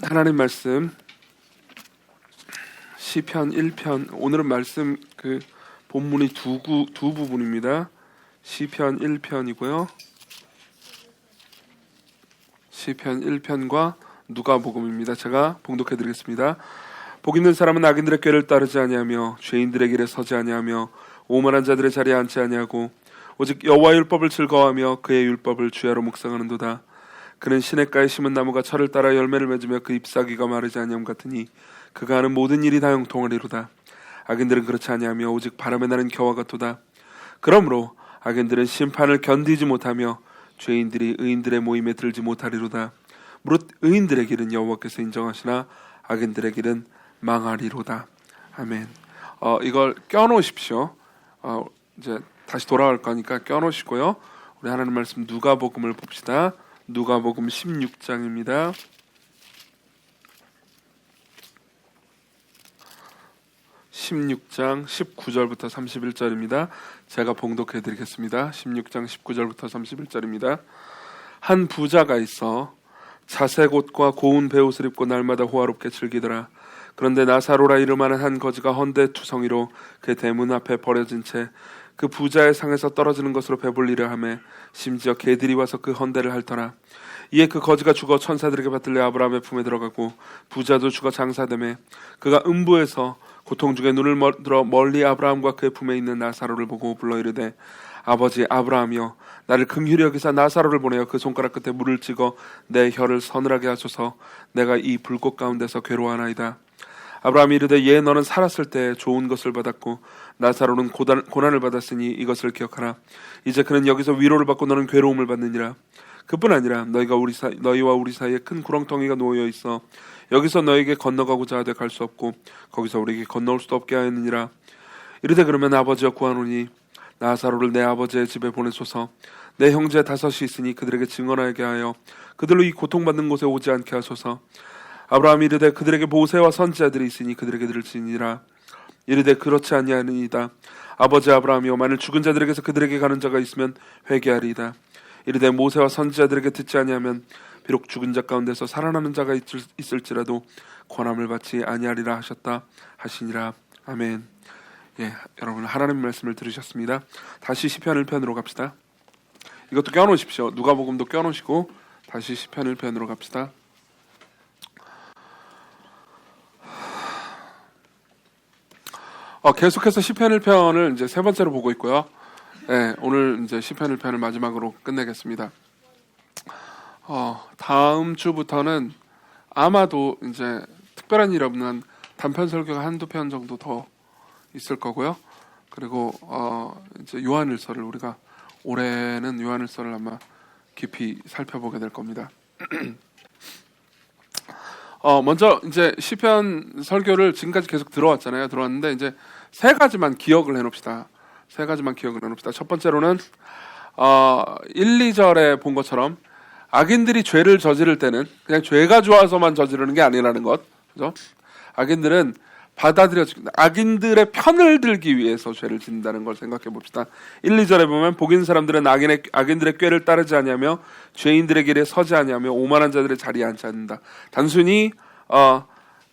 하나님 말씀 시편 1편. 오늘은 말씀 본문이 두 부분입니다. 시편 1편이고요. 시편 1편과 누가복음입니다. 제가 봉독해 드리겠습니다. 복 있는 사람은 악인들의 꾀를 따르지 아니하며 죄인들의 길에 서지 아니하며 오만한 자들의 자리에 앉지 아니하고 오직 여호와의 율법을 즐거워하며 그의 율법을 주야로 묵상하는도다. 그는 시냇가에 심은 나무가 철을 따라 열매를 맺으며 그 잎사귀가 마르지 아니함 같으니 그가 하는 모든 일이 다 형통하리로다. 악인들은 그렇지 아니하며 오직 바람에 나는 겨와 같도다. 그러므로 악인들은 심판을 견디지 못하며 죄인들이 의인들의 모임에 들지 못하리로다. 무릇 의인들의 길은 여호와께서 인정하시나 악인들의 길은 망하리로다. 아멘. 이걸 껴놓으십시오. 이제 다시 돌아갈 거니까 껴놓으시고요. 우리 하나님 말씀 누가복음을 봅시다. 누가복음 16장입니다. 16장 19절부터 31절입니다. 제가 봉독해 드리겠습니다. 16장 19절부터 31절입니다. 한 부자가 있어 자색 옷과 고운 베옷을 입고 날마다 호화롭게 즐기더라. 그런데 나사로라 이름하는 한 거지가 헌데투성이로 그 대문 앞에 버려진 채 그 부자의 상에서 떨어지는 것으로 배불리려 하며 심지어 개들이 와서 그 헌데를 핥더라. 이에 그 거지가 죽어 천사들에게 받들려 아브라함의 품에 들어가고 부자도 죽어 장사되매 그가 음부에서 고통 중에 눈을 들어 멀리 아브라함과 그의 품에 있는 나사로를 보고 불러 이르되 아버지 아브라함이여 나를 긍휼히 여기사 나사로를 보내어 그 손가락 끝에 물을 찍어 내 혀를 서늘하게 하소서. 내가 이 불꽃 가운데서 괴로워하나이다. 아브라함이 이르되 예 너는 살았을 때 좋은 것을 받았고 나사로는 고난을 받았으니 이것을 기억하라. 이제 그는 여기서 위로를 받고 너는 괴로움을 받느니라. 그뿐 아니라 너희와 우리 사이에 큰 구렁텅이가 놓여 있어 여기서 너에게 건너가고자 하되 갈 수 없고 거기서 우리에게 건너올 수도 없게 하였느니라. 이르되 그러면 아버지여 구하노니 나사로를 내 아버지의 집에 보내소서. 내 형제 5이 있으니 그들에게 증언하게 하여 그들로 이 고통받는 곳에 오지 않게 하소서. 아브라함이 이르되 그들에게 모세와 선지자들이 있으니 그들에게 들을지니라. 이르되 그렇지 아니하니이다. 아버지 아브라함이여 만일 죽은 자들에게서 그들에게 가는 자가 있으면 회개하리이다. 이르되 모세와 선지자들에게 듣지 아니하면 비록 죽은 자 가운데서 살아나는 자가 있을지라도 권함을 받지 아니하리라 하시니라. 아멘. 예, 여러분 하나님 말씀을 들으셨습니다. 다시 시편 1편으로 갑시다. 이것도 껴놓으십시오. 누가복음도 껴놓으시고 다시 시편 1편으로 갑시다. 계속해서 시편 1편을 이제 세 번째로 보고 있고요. 네, 오늘 이제 시편 1편을 마지막으로 끝내겠습니다. 다음 주부터는 아마도 이제 특별한 일 없는 단편 설교가 한두 편 정도 더 있을 거고요. 그리고 이제 요한일서를 우리가 올해는 요한일서를 아마 깊이 살펴보게 될 겁니다. 먼저 이제 시편 설교를 지금까지 계속 들어왔잖아요. 들어왔는데 이제 세 가지만 기억을 해놓읍시다. 첫 번째로는 1, 2절에 본 것처럼 악인들이 죄를 저지를 때는 그냥 죄가 좋아서만 저지르는 게 아니라는 것. 그죠? 악인들은 악인들의 편을 들기 위해서 죄를 짓는다는 걸 생각해 봅시다. 1, 2절에 보면 복 있는 사람들은 악인들의 꾀를 따르지 아니하며 죄인들의 길에 서지 아니하며 오만한 자들의 자리에 앉지 않는다. 단순히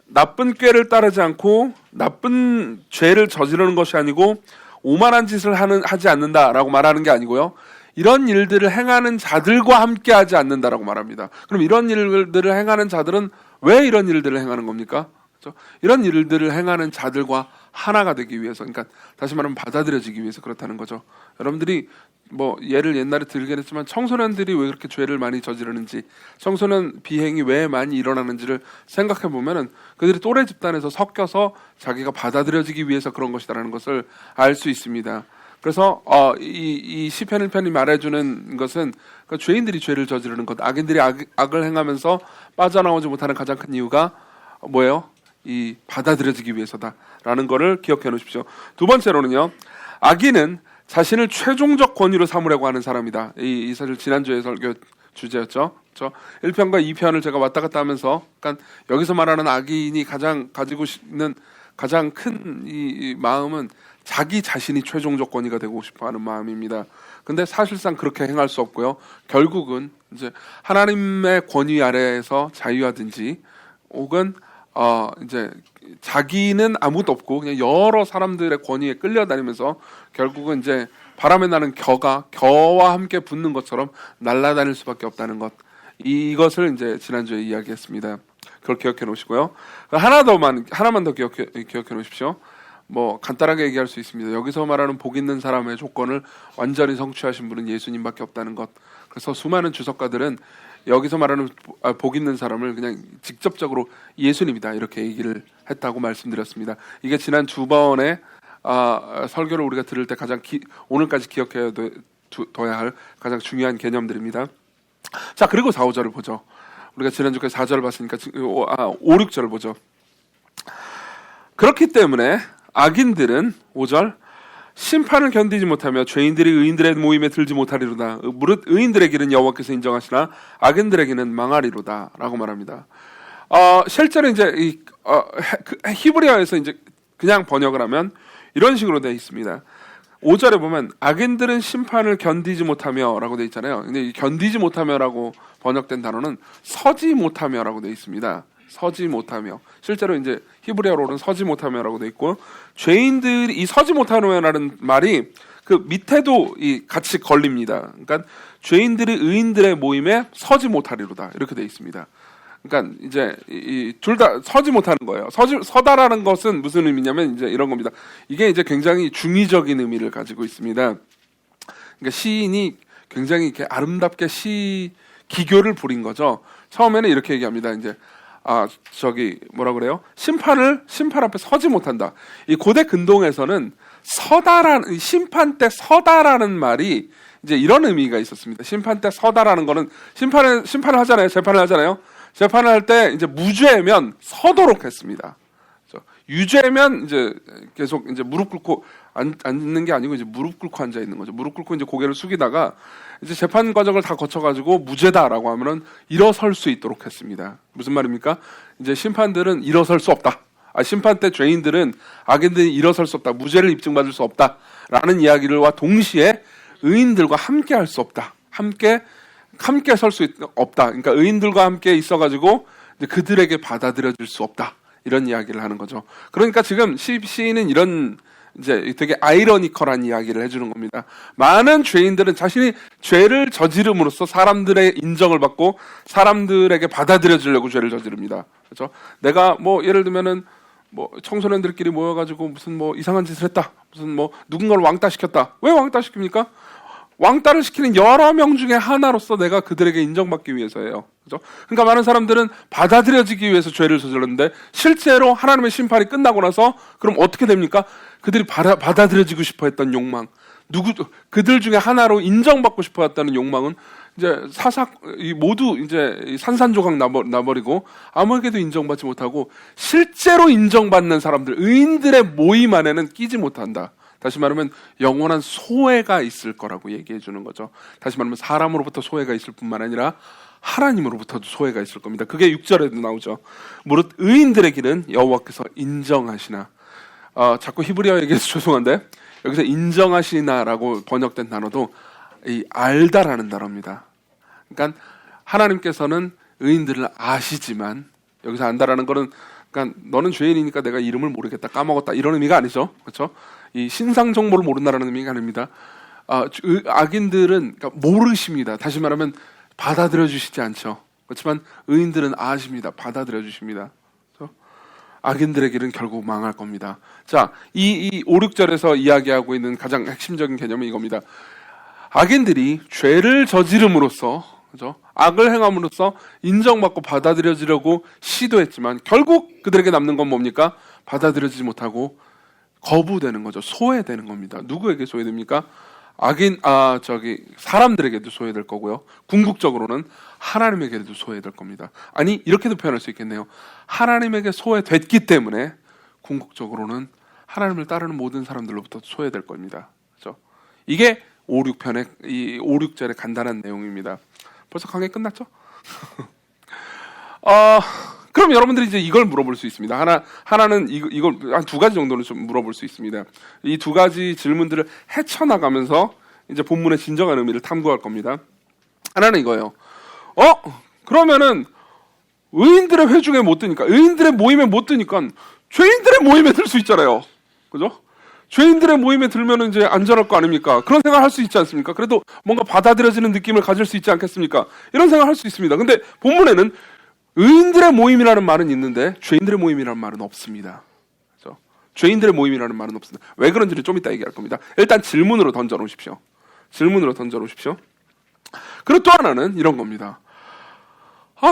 나쁜 꾀를 따르지 않고 나쁜 죄를 저지르는 것이 아니고 오만한 짓을 하지 않는다라고 말하는 게 아니고요. 이런 일들을 행하는 자들과 함께 하지 않는다라고 말합니다. 그럼 이런 일들을 행하는 자들은 왜 이런 일들을 행하는 겁니까? 그렇죠? 이런 일들을 행하는 자들과 하나가 되기 위해서, 그러니까 다시 말하면 받아들여지기 위해서 그렇다는 거죠. 여러분들이 예를 옛날에 들긴 했지만 청소년들이 왜 그렇게 죄를 많이 저지르는지, 청소년 비행이 왜 많이 일어나는지를 생각해 보면은 그들이 또래 집단에서 섞여서 자기가 받아들여지기 위해서 그런 것이다라는 것을 알 수 있습니다. 그래서 이 시편 1편이 말해주는 것은 죄인들이 죄를 저지르는 것, 악인들이 악을 행하면서 빠져나오지 못하는 가장 큰 이유가 뭐예요? 이 받아들여지기 위해서다라는 것을 기억해 놓으십시오. 두 번째로는요, 악인은 자신을 최종적 권위로 삼으려고 하는 사람이다. 이 사실 지난주에 설교 주제였죠. 그렇죠? 1편과 2편을 제가 왔다 갔다 하면서, 그러니까 여기서 말하는 악인이 가지고 있는 가장 큰 이 마음은 자기 자신이 최종적 권위가 되고 싶어하는 마음입니다. 근데 사실상 그렇게 행할 수 없고요. 결국은 이제 하나님의 권위 아래에서 자유하든지 혹은 이제 자기는 아무것도 없고 그냥 여러 사람들의 권위에 끌려다니면서 결국은 이제 바람에 나는 겨와 함께 붙는 것처럼 날아다닐 수밖에 없다는 것. 이것을 이제 지난주에 이야기했습니다. 그걸 기억해 놓으시고요. 하나만 더 기억해 놓으십시오. 뭐 간단하게 얘기할 수 있습니다. 여기서 말하는 복 있는 사람의 조건을 완전히 성취하신 분은 예수님밖에 없다는 것. 그래서 수많은 주석가들은 여기서 말하는 복 있는 사람을 그냥 직접적으로 예수님이다 이렇게 얘기를 했다고 말씀드렸습니다. 이게 지난 두 번의 설교를 우리가 들을 때 가장 오늘까지 기억해야 둬야 할 가장 중요한 개념들입니다. 자, 그리고 4, 5절을 보죠. 우리가 지난주까지 4절을 봤으니까 5, 6절을 보죠. 그렇기 때문에 악인들은 5절 심판을 견디지 못하며 죄인들이 의인들의 모임에 들지 못하리로다. 무릇 의인들의 길은 여호와께서 인정하시나 악인들의 길은 망하리로다 라고 말합니다. 실제로 이제 히브리어에서 이제 그냥 번역을 하면 이런 식으로 되어 있습니다. 5절에 보면 악인들은 심판을 견디지 못하며 라고 되어 있잖아요. 근데 이 견디지 못하며라고 번역된 단어는 서지 못하며라고 되어 있습니다. 서지 못하며. 실제로 이제 히브리어로는 서지 못하며라고 되어 있고, 죄인들이 이 서지 못하며라는 말이 그 밑에도 같이 걸립니다. 그러니까 죄인들이 의인들의 모임에 서지 못하리로다 이렇게 되어 있습니다. 그러니까 이제 둘 다 서지 못하는 거예요. 서다라는 것은 무슨 의미냐면 이제 이런 겁니다. 이게 이제 굉장히 중의적인 의미를 가지고 있습니다. 그러니까 시인이 굉장히 이렇게 아름답게 기교를 부린 거죠. 처음에는 이렇게 얘기합니다. 이제 뭐라 그래요? 심판 앞에 서지 못한다. 이 고대 근동에서는 심판 때 서다라는 말이 이제 이런 의미가 있었습니다. 심판 때 서다라는 거는 심판을 하잖아요. 재판을 하잖아요. 재판을 할 때 이제 무죄면 서도록 했습니다. 유죄면 이제 계속 이제 무릎 꿇고 앉는 게 아니고 이제 무릎 꿇고 앉아 있는 거죠. 무릎 꿇고 이제 고개를 숙이다가 이제 재판 과정을 다 거쳐가지고 무죄다라고 하면은 일어설 수 있도록 했습니다. 무슨 말입니까? 이제 심판들은 일어설 수 없다. 심판 때 죄인들은 악인들이 일어설 수 없다. 무죄를 입증받을 수 없다라는 이야기를와 동시에 의인들과 함께 할 수 없다. 함께 설 수 없다. 그러니까 의인들과 함께 있어가지고 이제 그들에게 받아들여질 수 없다. 이런 이야기를 하는 거죠. 그러니까 지금 시인은 이런 이제 되게 아이러니컬한 이야기를 해주는 겁니다. 많은 죄인들은 자신이 죄를 저지름으로써 사람들의 인정을 받고 사람들에게 받아들여지려고 죄를 저지릅니다. 그렇죠? 내가 뭐 예를 들면은 뭐 청소년들끼리 모여가지고 무슨 뭐 이상한 짓을 했다. 무슨 뭐 누군가를 왕따 시켰다. 왜 왕따 시킵니까? 왕따를 시키는 여러 명 중에 하나로서 내가 그들에게 인정받기 위해서예요. 그죠? 그러니까 많은 사람들은 받아들여지기 위해서 죄를 저질렀는데 실제로 하나님의 심판이 끝나고 나서 그럼 어떻게 됩니까? 그들이 받아들여지고 싶어 했던 욕망, 그들 중에 하나로 인정받고 싶어 했다는 욕망은 이제 모두 이제 산산조각 나버리고 아무에게도 인정받지 못하고 실제로 인정받는 사람들, 의인들의 모임 안에는 끼지 못한다. 다시 말하면 영원한 소외가 있을 거라고 얘기해 주는 거죠. 다시 말하면 사람으로부터 소외가 있을 뿐만 아니라 하나님으로부터도 소외가 있을 겁니다. 그게 6절에도 나오죠. 무릇 의인들의 길은 여호와께서 인정하시나. 자꾸 히브리어 얘기해서 죄송한데 여기서 인정하시나라고 번역된 단어도 이 알다라는 단어입니다. 그러니까 하나님께서는 의인들을 아시지만, 여기서 안다라는 거는 그러니까 너는 죄인이니까 내가 이름을 모르겠다, 까먹었다 이런 의미가 아니죠. 그렇죠? 이 신상 정보를 모른다라는 의미가 아닙니다. 악인들은 그러니까 모르십니다. 다시 말하면 받아들여 주시지 않죠. 그렇지만 의인들은 아십니다. 받아들여 주십니다. 그렇죠? 악인들의 길은 결국 망할 겁니다. 자, 이 5, 6절에서 이야기하고 있는 가장 핵심적인 개념은 이겁니다. 악인들이 죄를 저지름으로써, 그죠? 악을 행함으로써 인정받고 받아들여지려고 시도했지만 결국 그들에게 남는 건 뭡니까? 받아들여지지 못하고 거부되는 거죠. 소외되는 겁니다. 누구에게 소외됩니까? 사람들에게도 소외될 거고요. 궁극적으로는 하나님에게도 소외될 겁니다. 아니, 이렇게도 표현할 수 있겠네요. 하나님에게 소외됐기 때문에 궁극적으로는 하나님을 따르는 모든 사람들로부터 소외될 겁니다. 그렇죠? 이게 5, 6편의 이 5, 6절의 간단한 내용입니다. 벌써 강의 끝났죠? 그럼 여러분들이 이제 이걸 물어볼 수 있습니다. 하나는 이걸 한 두 가지 정도는 좀 물어볼 수 있습니다. 이 두 가지 질문들을 헤쳐나가면서 이제 본문의 진정한 의미를 탐구할 겁니다. 하나는 이거예요. 그러면은 의인들의 회중에 못 드니까, 의인들의 모임에 못 드니까 죄인들의 모임에 들 수 있잖아요. 그죠? 죄인들의 모임에 들면 이제 안전할 거 아닙니까? 그런 생각을 할 수 있지 않습니까? 그래도 뭔가 받아들여지는 느낌을 가질 수 있지 않겠습니까? 이런 생각을 할 수 있습니다. 근데 본문에는 의인들의 모임이라는 말은 있는데 죄인들의 모임이라는 말은 없습니다. 그죠? 죄인들의 모임이라는 말은 없습니다. 왜 그런지를 좀 이따 얘기할 겁니다. 일단 질문으로 던져놓으십시오. 질문으로 던져놓으십시오. 그리고 또 하나는 이런 겁니다.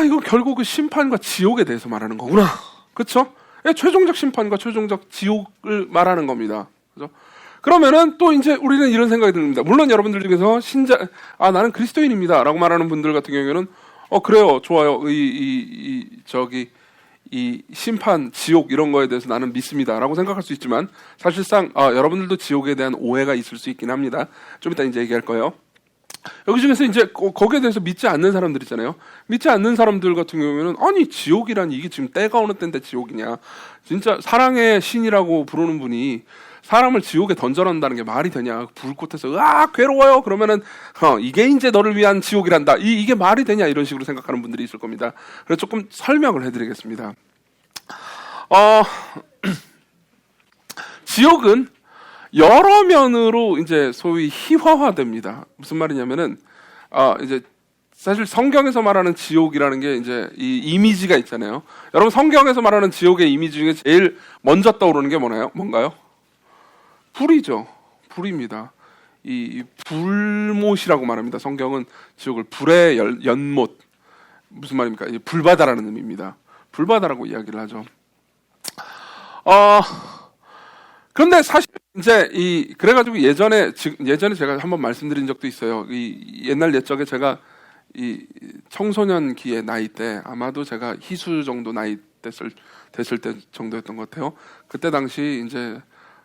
이거 결국 그 심판과 지옥에 대해서 말하는 거구나. 그렇죠? 최종적 심판과 최종적 지옥을 말하는 겁니다. 그죠? 그러면은 또 이제 우리는 이런 생각이 듭니다. 물론 여러분들 중에서 나는 그리스도인입니다. 라고 말하는 분들 같은 경우에는, 그래요. 좋아요. 이 심판, 지옥 이런 거에 대해서 나는 믿습니다. 라고 생각할 수 있지만, 사실상, 여러분들도 지옥에 대한 오해가 있을 수 있긴 합니다. 좀 이따 이제 얘기할 거예요. 여기 중에서 이제 거기에 대해서 믿지 않는 사람들 있잖아요. 믿지 않는 사람들 같은 경우에는 아니 지옥이란 이게 지금 때가 어느 때인데 지옥이냐. 진짜 사랑의 신이라고 부르는 분이 사람을 지옥에 던져놓는다는 게 말이 되냐. 불꽃에서 괴로워요. 그러면은 이게 이제 너를 위한 지옥이란다. 이게 말이 되냐 이런 식으로 생각하는 분들이 있을 겁니다. 그래서 조금 설명을 해드리겠습니다. 지옥은 여러 면으로 이제 소위 희화화됩니다. 무슨 말이냐면은 이제 사실 성경에서 말하는 지옥이라는 게 이제 이 이미지가 있잖아요. 여러분 성경에서 말하는 지옥의 이미지 중에 제일 먼저 떠오르는 게 뭔가요? 불이죠. 불입니다. 이 불못이라고 말합니다. 성경은 지옥을 불의 연못, 무슨 말입니까? 불바다라는 의미입니다. 불바다라고 이야기를 하죠. 그런데 사실 이제 그래가지고 예전에 제가 한번 말씀드린 적도 있어요. 옛날 옛적에 제가 이 청소년기의 나이 때 아마도 제가 희수 정도 나이 됐을 때 정도였던 것 같아요. 그때 당시 이제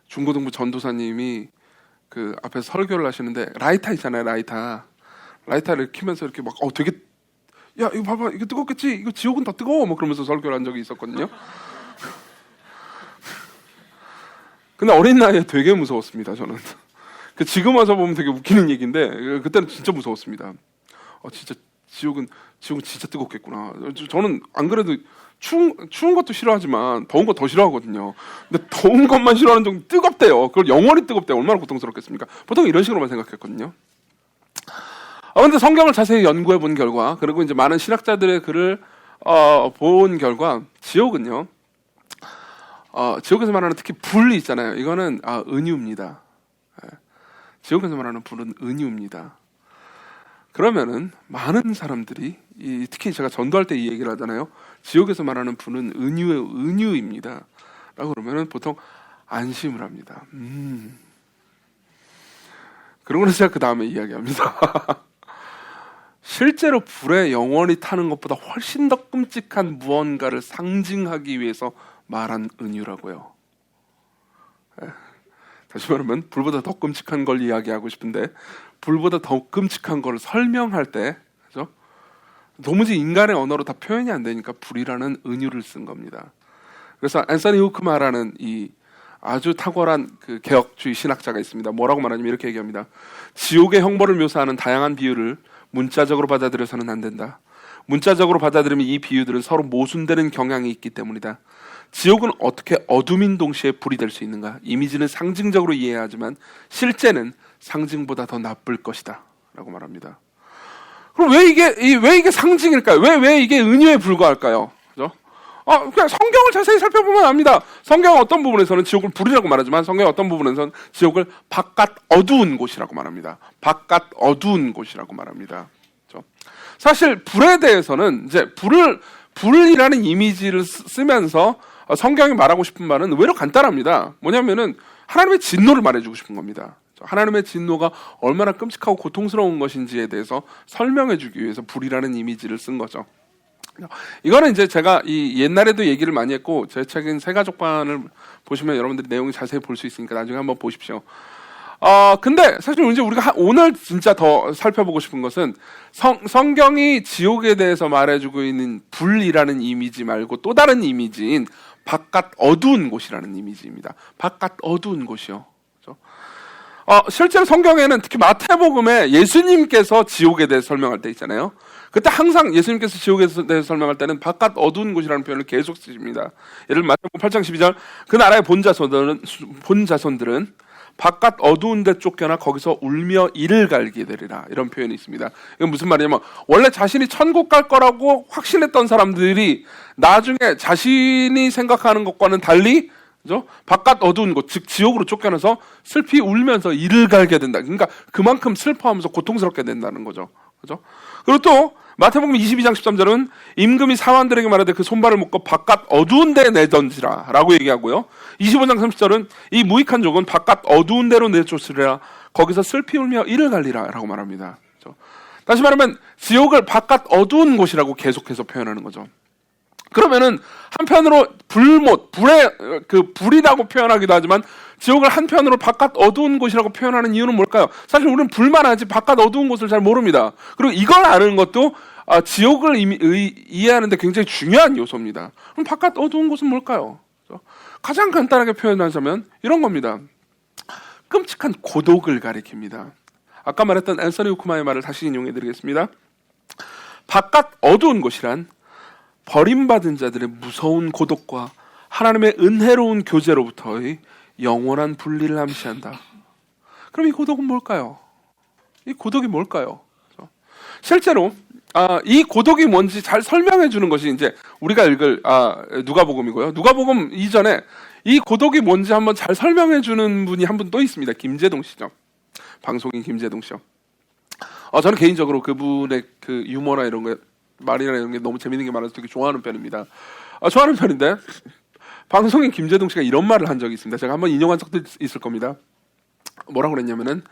중고등부 전도사님이 그 앞에서 설교를 하시는데 라이터 있잖아요. 라이터를 켜면서 이렇게 막 되게 야 이거 봐봐 이거 뜨겁겠지? 이거 지옥은 더 뜨거워 뭐 그러면서 설교를 한 적이 있었거든요. 근데 어린 나이에 되게 무서웠습니다. 저는 지금 와서 보면 되게 웃기는 얘기인데 그때는 진짜 무서웠습니다. 진짜 지옥은 진짜 뜨겁겠구나. 저는 안 그래도 추운 것도 싫어하지만 더운 거 더 싫어하거든요. 근데 더운 것만 싫어하는 정도 뜨겁대요. 그걸 영원히 뜨겁대요. 얼마나 고통스럽겠습니까? 보통 이런 식으로만 생각했거든요. 근데 성경을 자세히 연구해 본 결과, 그리고 이제 많은 신학자들의 글을 본 결과, 지옥은요. 지옥에서 말하는 특히 불이 있잖아요. 이거는 은유입니다. 지옥에서 말하는 불은 은유입니다. 그러면은 많은 사람들이 특히 제가 전도할 때 이 얘기를 하잖아요. 지옥에서 말하는 불은 은유입니다. 라고 그러면은 보통 안심을 합니다. 그러고 나서 제가 그 다음에 이야기합니다. 실제로 불에 영원히 타는 것보다 훨씬 더 끔찍한 무언가를 상징하기 위해서 말한 은유라고요. 다시 말하면 불보다 더 끔찍한 걸 이야기하고 싶은데 불보다 더 끔찍한 걸 설명할 때, 그죠? 도무지 인간의 언어로 다 표현이 안 되니까 불이라는 은유를 쓴 겁니다. 그래서 앤서니 후크마라는 이 아주 탁월한 그 개혁주의 신학자가 있습니다. 뭐라고 말하냐면 이렇게 얘기합니다. 지옥의 형벌을 묘사하는 다양한 비유를 문자적으로 받아들여서는 안 된다. 문자적으로 받아들이면 이 비유들은 서로 모순되는 경향이 있기 때문이다. 지옥은 어떻게 어둠인 동시에 불이 될 수 있는가? 이미지는 상징적으로 이해해야 하지만 실제는 상징보다 더 나쁠 것이다. 라고 말합니다. 그럼 왜 이게 상징일까요? 왜 이게 은유에 불과할까요? 그죠? 그냥 성경을 자세히 살펴보면 압니다. 성경 어떤 부분에서는 지옥을 불이라고 말하지만 성경 어떤 부분에서는 지옥을 바깥 어두운 곳이라고 말합니다. 바깥 어두운 곳이라고 말합니다. 그죠? 사실 불에 대해서는 이제 불이라는 이미지를 쓰면서 성경이 말하고 싶은 말은 의외로 간단합니다. 뭐냐면은 하나님의 진노를 말해주고 싶은 겁니다. 하나님의 진노가 얼마나 끔찍하고 고통스러운 것인지에 대해서 설명해주기 위해서 불이라는 이미지를 쓴 거죠. 이거는 이제 제가 옛날에도 얘기를 많이 했고 제 책인 새가족반을 보시면 여러분들이 내용이 자세히 볼 수 있으니까 나중에 한번 보십시오. 근데 사실 이제 우리가 오늘 진짜 더 살펴보고 싶은 것은 성경이 지옥에 대해서 말해주고 있는 불이라는 이미지 말고 또 다른 이미지인 바깥 어두운 곳이라는 이미지입니다. 바깥 어두운 곳이요. 그렇죠? 실제로 성경에는 특히 마태복음에 예수님께서 지옥에 대해서 설명할 때 있잖아요. 그때 항상 예수님께서 지옥에 대해서 설명할 때는 바깥 어두운 곳이라는 표현을 계속 쓰십니다. 예를 들어 마태복음 8장 12절 그 나라의 본자손들은 바깥 어두운 데 쫓겨나 거기서 울며 이를 갈게 되리라, 이런 표현이 있습니다. 이건 무슨 말이냐면 원래 자신이 천국 갈 거라고 확신했던 사람들이 나중에 자신이 생각하는 것과는 달리, 그죠? 바깥 어두운 곳, 즉 지옥으로 쫓겨나서 슬피 울면서 이를 갈게 된다. 그러니까 그만큼 슬퍼하면서 고통스럽게 된다는 거죠. 그죠? 그리고 또 마태복음 22장 13절은 임금이 사환들에게 말하되 그 손발을 묶어 바깥 어두운 데에 내던지라 라고 얘기하고요. 25장 30절은 이 무익한 종은 바깥 어두운 데로 내쫓으리라 거기서 슬피 울며 이를 갈리라 라고 말합니다. 그렇죠? 다시 말하면 지옥을 바깥 어두운 곳이라고 계속해서 표현하는 거죠. 그러면은 한편으로 불이라고 표현하기도 하지만 지옥을 한편으로 바깥 어두운 곳이라고 표현하는 이유는 뭘까요? 사실 우리는 불만 하지 바깥 어두운 곳을 잘 모릅니다. 그리고 이걸 아는 것도 지옥을 이해하는 데 굉장히 중요한 요소입니다. 그럼 바깥 어두운 곳은 뭘까요? 가장 간단하게 표현하자면 이런 겁니다. 끔찍한 고독을 가리킵니다. 아까 말했던 앤서니 후크마의 말을 다시 인용해드리겠습니다. 바깥 어두운 곳이란 버림받은 자들의 무서운 고독과 하나님의 은혜로운 교제로부터의 영원한 분리를 암시한다. 그럼 이 고독은 뭘까요? 이 고독이 뭘까요? 실제로 이 고독이 뭔지 잘 설명해 주는 것이 이제 우리가 읽을 누가복음이고요. 누가복음 이전에 이 고독이 뭔지 한번 잘 설명해 주는 분이 한 분 또 있습니다. 김재동 씨죠. 방송인 김재동 씨요. 저는 개인적으로 그분의 그 유머나 이런 거, 말이나 이런 게 너무 재밌는 게 많아서 되게 좋아하는 편입니다. 좋아하는 편인데 방송인 김재동 씨가 이런 말을 한 적이 있습니다. 제가 한번 인용한 적도 있을 겁니다. 뭐라고 그랬냐면은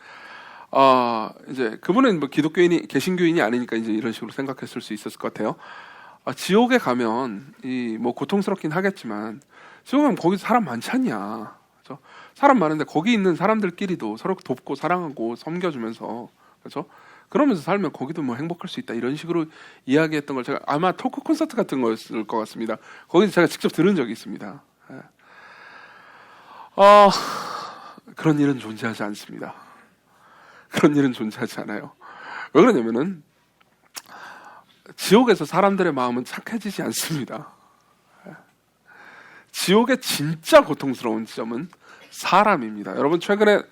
이제 그분은 뭐 기독교인이 개신교인이 아니니까 이제 이런 식으로 생각했을 수 있었을 것 같아요. 지옥에 가면 뭐 고통스럽긴 하겠지만 지옥에 가면 거기 사람 많지 않냐. 그렇죠? 사람 많은데 거기 있는 사람들끼리도 서로 돕고 사랑하고 섬겨주면서, 그렇죠? 그러면서 살면 거기도 뭐 행복할 수 있다, 이런 식으로 이야기했던 걸 제가 아마 토크 콘서트 같은 거였을 것 같습니다. 거기서 제가 직접 들은 적이 있습니다. 그런 일은 존재하지 않습니다. 그런 일은 존재하지 않아요. 왜 그러냐면은 지옥에서 사람들의 마음은 착해지지 않습니다. 지옥의 진짜 고통스러운 지점은 사람입니다. 여러분 최근에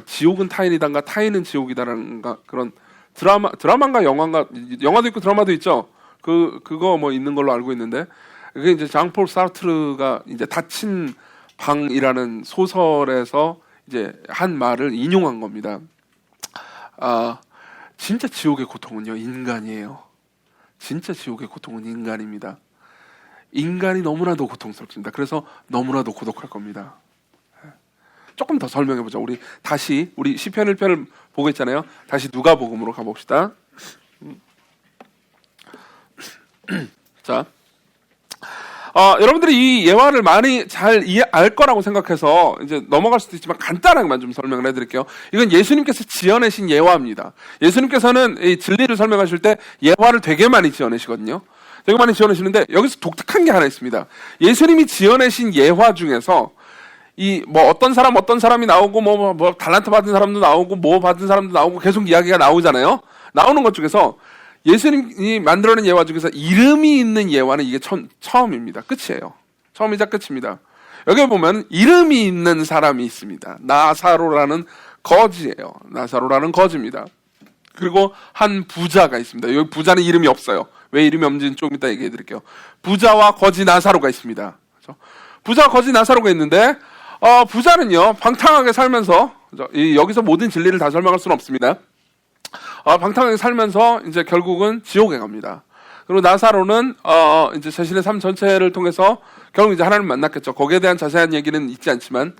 지옥은 타인이단가 타인은 지옥이다라는 그런 드라마인가 영화도 있고 드라마도 있죠. 그거 뭐 있는 걸로 알고 있는데, 그게 이제 장폴 사르트르가 이제 닫힌 방이라는 소설에서 이제 한 말을 인용한 겁니다. 진짜 지옥의 고통은요, 인간이에요. 진짜 지옥의 고통은 인간입니다. 인간이 너무나도 고통스럽습니다. 그래서 너무나도 고독할 겁니다. 조금 더 설명해보자. 우리 시편 1편을 보고 있잖아요. 다시 누가복음으로 가봅시다. 자, 여러분들이 이 예화를 많이 잘 알 거라고 생각해서 이제 넘어갈 수도 있지만 간단하게만 좀 설명을 해드릴게요. 이건 예수님께서 지어내신 예화입니다. 예수님께서는 이 진리를 설명하실 때 예화를 되게 많이 지어내시거든요. 되게 많이 지어내시는데 여기서 독특한 게 하나 있습니다. 예수님이 지어내신 예화 중에서 뭐 어떤 사람이 나오고 뭐 달란트 받은 사람도 나오고 뭐 받은 사람도 나오고 계속 이야기가 나오잖아요. 나오는 것 중에서 예수님이 만들어낸 예화 중에서 이름이 있는 예화는 이게 처음입니다. 끝이에요. 처음이자 끝입니다. 여기 보면 이름이 있는 사람이 있습니다. 나사로라는 거지예요. 나사로라는 거지입니다. 그리고 한 부자가 있습니다. 여기 부자는 이름이 없어요. 왜 이름이 없는지는 조금 이따 얘기해 드릴게요. 부자와 거지 나사로가 있습니다. 그렇죠? 부자와 거지 나사로가 있는데 부자는요 방탕하게 살면서, 여기서 모든 진리를 다 설명할 수는 없습니다. 방탕하게 살면서 이제 결국은 지옥에 갑니다. 그리고 나사로는 이제 자신의 삶 전체를 통해서 결국 이제 하나님을 만났겠죠. 거기에 대한 자세한 얘기는 있지 않지만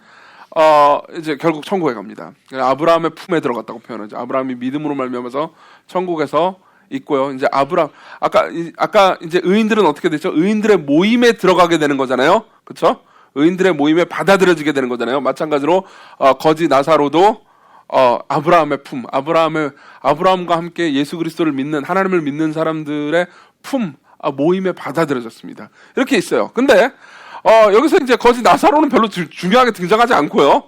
이제 결국 천국에 갑니다. 아브라함의 품에 들어갔다고 표현하죠. 아브라함이 믿음으로 말미암아서 천국에서 있고요. 이제 아까 이제 의인들은 어떻게 됐죠? 의인들의 모임에 들어가게 되는 거잖아요. 그렇죠? 의인들의 모임에 받아들여지게 되는 거잖아요. 마찬가지로 거지 나사로도 아브라함의 품, 아브라함과 함께 예수 그리스도를 믿는, 하나님을 믿는 사람들의 품, 모임에 받아들여졌습니다. 이렇게 있어요. 근데 여기서 이제 거지 나사로는 별로 중요하게 등장하지 않고요.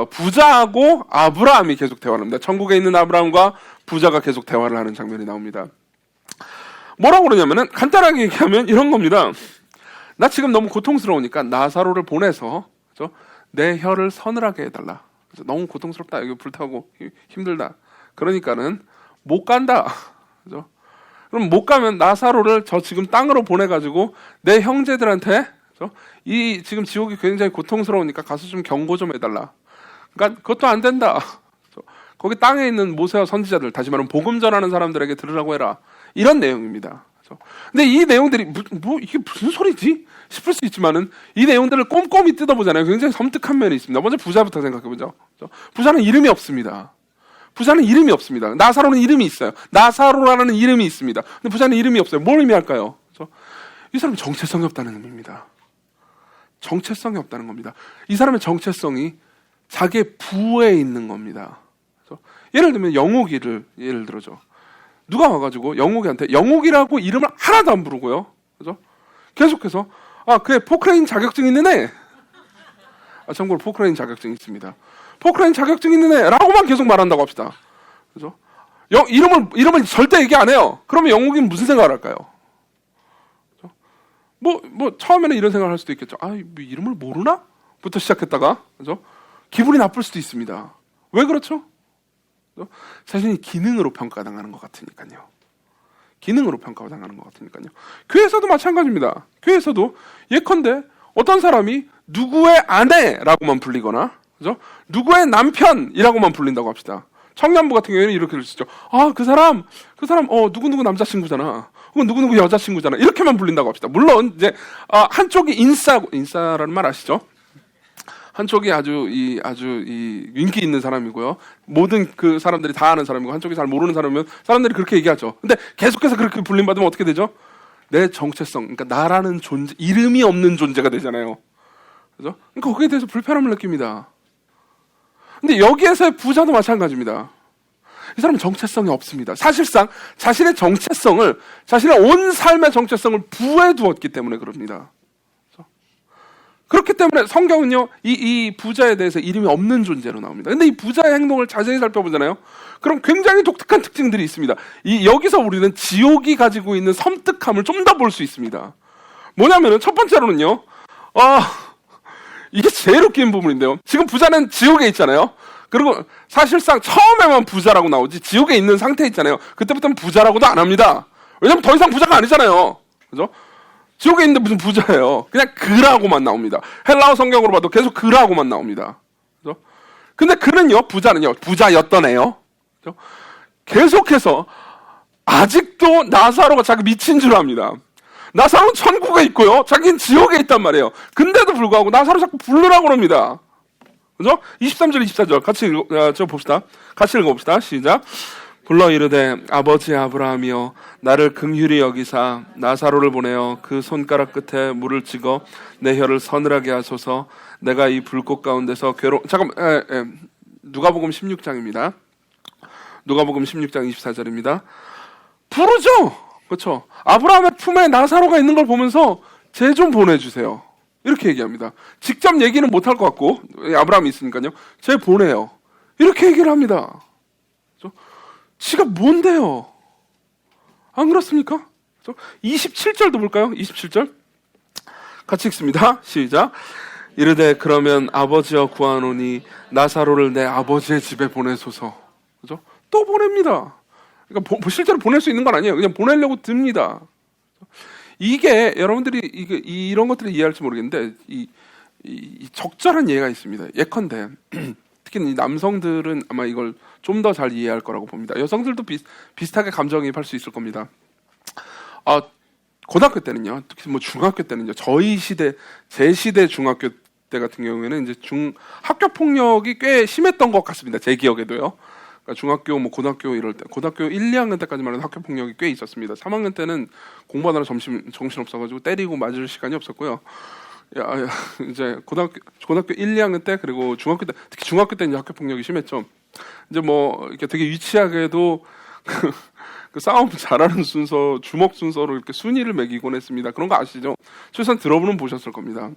부자하고 아브라함이 계속 대화를 합니다. 천국에 있는 아브라함과 부자가 계속 대화를 하는 장면이 나옵니다. 뭐라고 그러냐면은 간단하게 얘기하면 이런 겁니다. 나 지금 너무 고통스러우니까 나사로를 보내서 그죠? 내 혀를 서늘하게 해달라. 그래서 너무 고통스럽다. 여기 불타고 힘들다. 그러니까는 못 간다. 그죠? 그럼 못 가면 나사로를 저 지금 땅으로 보내가지고 내 형제들한테 그죠? 이 지금 지옥이 굉장히 고통스러우니까 가서 좀 경고 좀 해달라. 그러니까 그것도 안 된다. 그죠? 거기 땅에 있는 모세와 선지자들, 다시 말하면 복음 전하는 사람들에게 들으라고 해라. 이런 내용입니다. 그죠? 근데 이 내용들이 이게 무슨 소리지? 싶을 수 있지만은 이 내용들을 꼼꼼히 뜯어보잖아요. 굉장히 섬뜩한 면이 있습니다. 먼저 부자부터 생각해보죠. 그죠? 부자는 이름이 없습니다. 부자는 이름이 없습니다. 나사로는 이름이 있어요. 나사로라는 이름이 있습니다. 근데 부자는 이름이 없어요. 뭘 의미할까요? 그렇죠? 이 사람은 정체성이 없다는 의미입니다. 정체성이 없다는 겁니다. 이 사람의 정체성이 자기의 부에 있는 겁니다. 그렇죠? 예를 들면 영옥이를 예를 들어죠. 누가 와가지고 영옥이한테 영옥이라고 이름을 하나도 안 부르고요. 그죠? 계속해서 그래 포크레인 자격증 있는 애. 참고로 포크레인 자격증 있습니다. 포크레인 자격증 있는 애라고만 계속 말한다고 합시다. 그죠? 이름을 절대 얘기 안 해요. 그러면 영옥이는 무슨 생각을 할까요? 그죠? 뭐 처음에는 이런 생각을 할 수도 있겠죠. 뭐 이름을 모르나? 부터 시작했다가 그죠? 기분이 나쁠 수도 있습니다. 왜 그렇죠? 그죠? 자신이 기능으로 평가당하는 것 같으니까요. 기능으로 평가당하는 것 같으니까요. 교회에서도 마찬가지입니다. 교회에서도 예컨대 어떤 사람이 누구의 아내라고만 불리거나 그죠? 누구의 남편이라고만 불린다고 합시다. 청년부 같은 경우에는 이렇게 그럴 수 있죠. 그 사람 누구누구 남자친구잖아. 혹은 누구누구 여자친구잖아. 이렇게만 불린다고 합시다. 물론 이제 한쪽이 인싸라는 말 아시죠? 한쪽이 아주 인기 있는 사람이고요. 모든 그 사람들이 다 아는 사람이고 한쪽이 잘 모르는 사람이면 사람들이 그렇게 얘기하죠. 근데 계속해서 그렇게 불림받으면 어떻게 되죠? 내 정체성, 그러니까 나라는 존재, 이름이 없는 존재가 되잖아요. 그죠? 그러니까 거기에 대해서 불편함을 느낍니다. 근데 여기에서의 부자도 마찬가지입니다. 이 사람은 정체성이 없습니다. 사실상 자신의 정체성을, 자신의 온 삶의 정체성을 부에 두었기 때문에 그럽니다. 그렇기 때문에 성경은요, 이 부자에 대해서 이름이 없는 존재로 나옵니다. 근데 이 부자의 행동을 자세히 살펴보잖아요. 그럼 굉장히 독특한 특징들이 있습니다. 여기서 우리는 지옥이 가지고 있는 섬뜩함을 좀 더 볼 수 있습니다. 뭐냐면은 첫 번째로는요, 이게 제일 웃긴 부분인데요. 지금 부자는 지옥에 있잖아요. 그리고 사실상 처음에만 부자라고 나오지 지옥에 있는 상태에 있잖아요. 그때부터는 부자라고도 안 합니다. 왜냐면 더 이상 부자가 아니잖아요. 그죠? 지옥에 있는데 무슨 부자예요. 그냥 그라고만 나옵니다. 헬라어 성경으로 봐도 계속 그라고만 나옵니다. 그죠? 근데 그는요, 부자는요, 부자였던 애요. 그죠? 계속해서 아직도 나사로가 자기 미친 줄 압니다. 나사로는 천국에 있고요. 자기는 지옥에 있단 말이에요. 근데도 불구하고 나사로 자꾸 부르라고 합니다. 그죠? 23절, 24절 같이 같이 읽어봅시다. 시작. 불러 이르되 아버지 아브라함이여 나를 긍휼히 여기사 나사로를 보내어 그 손가락 끝에 물을 찍어 내 혀를 서늘하게 하소서. 내가 이 불꽃 가운데서 누가복음 16장입니다. 누가복음 16장 24절입니다. 부르죠. 그렇죠. 아브라함의 품에 나사로가 있는 걸 보면서 쟤 좀 보내주세요. 이렇게 얘기합니다. 직접 얘기는 못할 것 같고 아브라함이 있으니까요. 쟤 보내요. 이렇게 얘기를 합니다. 그렇죠? 지가 뭔데요? 안 그렇습니까? 그렇죠? 27절도 볼까요? 27절 같이 읽습니다. 시작. 이르되 그러면 아버지여 구하노니 나사로를 내 아버지의 집에 보내소서. 그죠? 또 보냅니다. 그러니까 실제로 보낼 수 있는 건 아니에요. 그냥 보내려고 듭니다. 이게 여러분들이 이런 것들을 이해할지 모르겠는데 이 적절한 예가 있습니다. 예컨대 특히 이 남성들은 아마 이걸 좀 더 잘 이해할 거라고 봅니다. 여성들도 비슷하게 감정이입할 수 있을 겁니다. 고등학교 때는요, 특히 뭐 중학교 때는요, 제 시대 중학교 때 같은 경우에는 이제 학교 폭력이 꽤 심했던 것 같습니다. 제 기억에도요. 그러니까 중학교, 고등학교 이럴 때, 고등학교 1, 2학년 때까지만 해도 학교 폭력이 꽤 있었습니다. 3학년 때는 공부하느라 정신 없어가지고 때리고 맞을 시간이 없었고요. 이제 고등학교 1, 2학년 때 그리고 중학교 때, 특히 중학교 때 이제 학교 폭력이 심했죠. 이제 이렇게 되게 유치하게도 그 싸움 잘하는 순서, 주먹 순서로 이렇게 순위를 매기곤 했습니다. 그런 거 아시죠? 최소한 들어보는 보셨을 겁니다.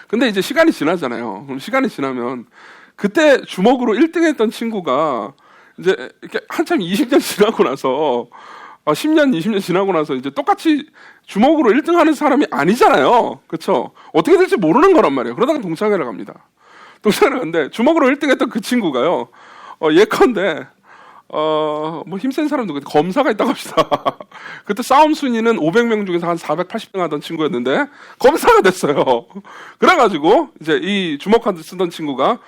근데 이제 시간이 지나잖아요. 그럼 시간이 지나면 그때 주먹으로 1등 했던 친구가 이제 이렇게 한참 20년 지나고 나서 10년, 20년 지나고 나서 이제 똑같이 주먹으로 1등 하는 사람이 아니잖아요. 그렇죠? 어떻게 될지 모르는 거란 말이에요. 그러다가 동창회를 갑니다. 동창회를 갔는데 주먹으로 1등 했던 그 친구가요. 예컨대 뭐 힘센 사람도 검사가 있다고 합시다. 그때 싸움 순위는 500명 중에서 한 480등 하던 친구였는데 검사가 됐어요. 그래가지고 이제 이 주먹 쓰던 친구가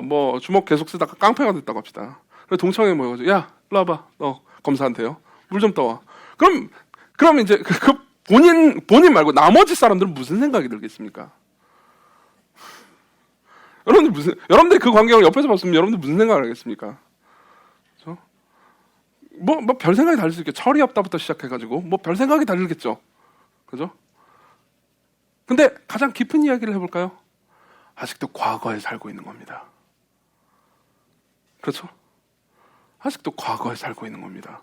뭐 주먹 계속 쓰다가 깡패가 됐다고 합시다. 그래서 동창회 모여가지고 야, 일로 와봐. 너 검사한테요. 물 좀 떠와. 그럼 이제 그 본인 말고 나머지 사람들은 무슨 생각이 들겠습니까? 여러분들이 그 광경을 옆에서 봤으면 여러분들 무슨 생각을 하겠습니까? 그렇죠? 뭐 별 생각이 다를 수 있겠죠. 철이 없다부터 시작해가지고 뭐 별 생각이 다르겠죠. 그죠? 근데 가장 깊은 이야기를 해볼까요? 아직도 과거에 살고 있는 겁니다. 그렇죠? 아직도 과거에 살고 있는 겁니다.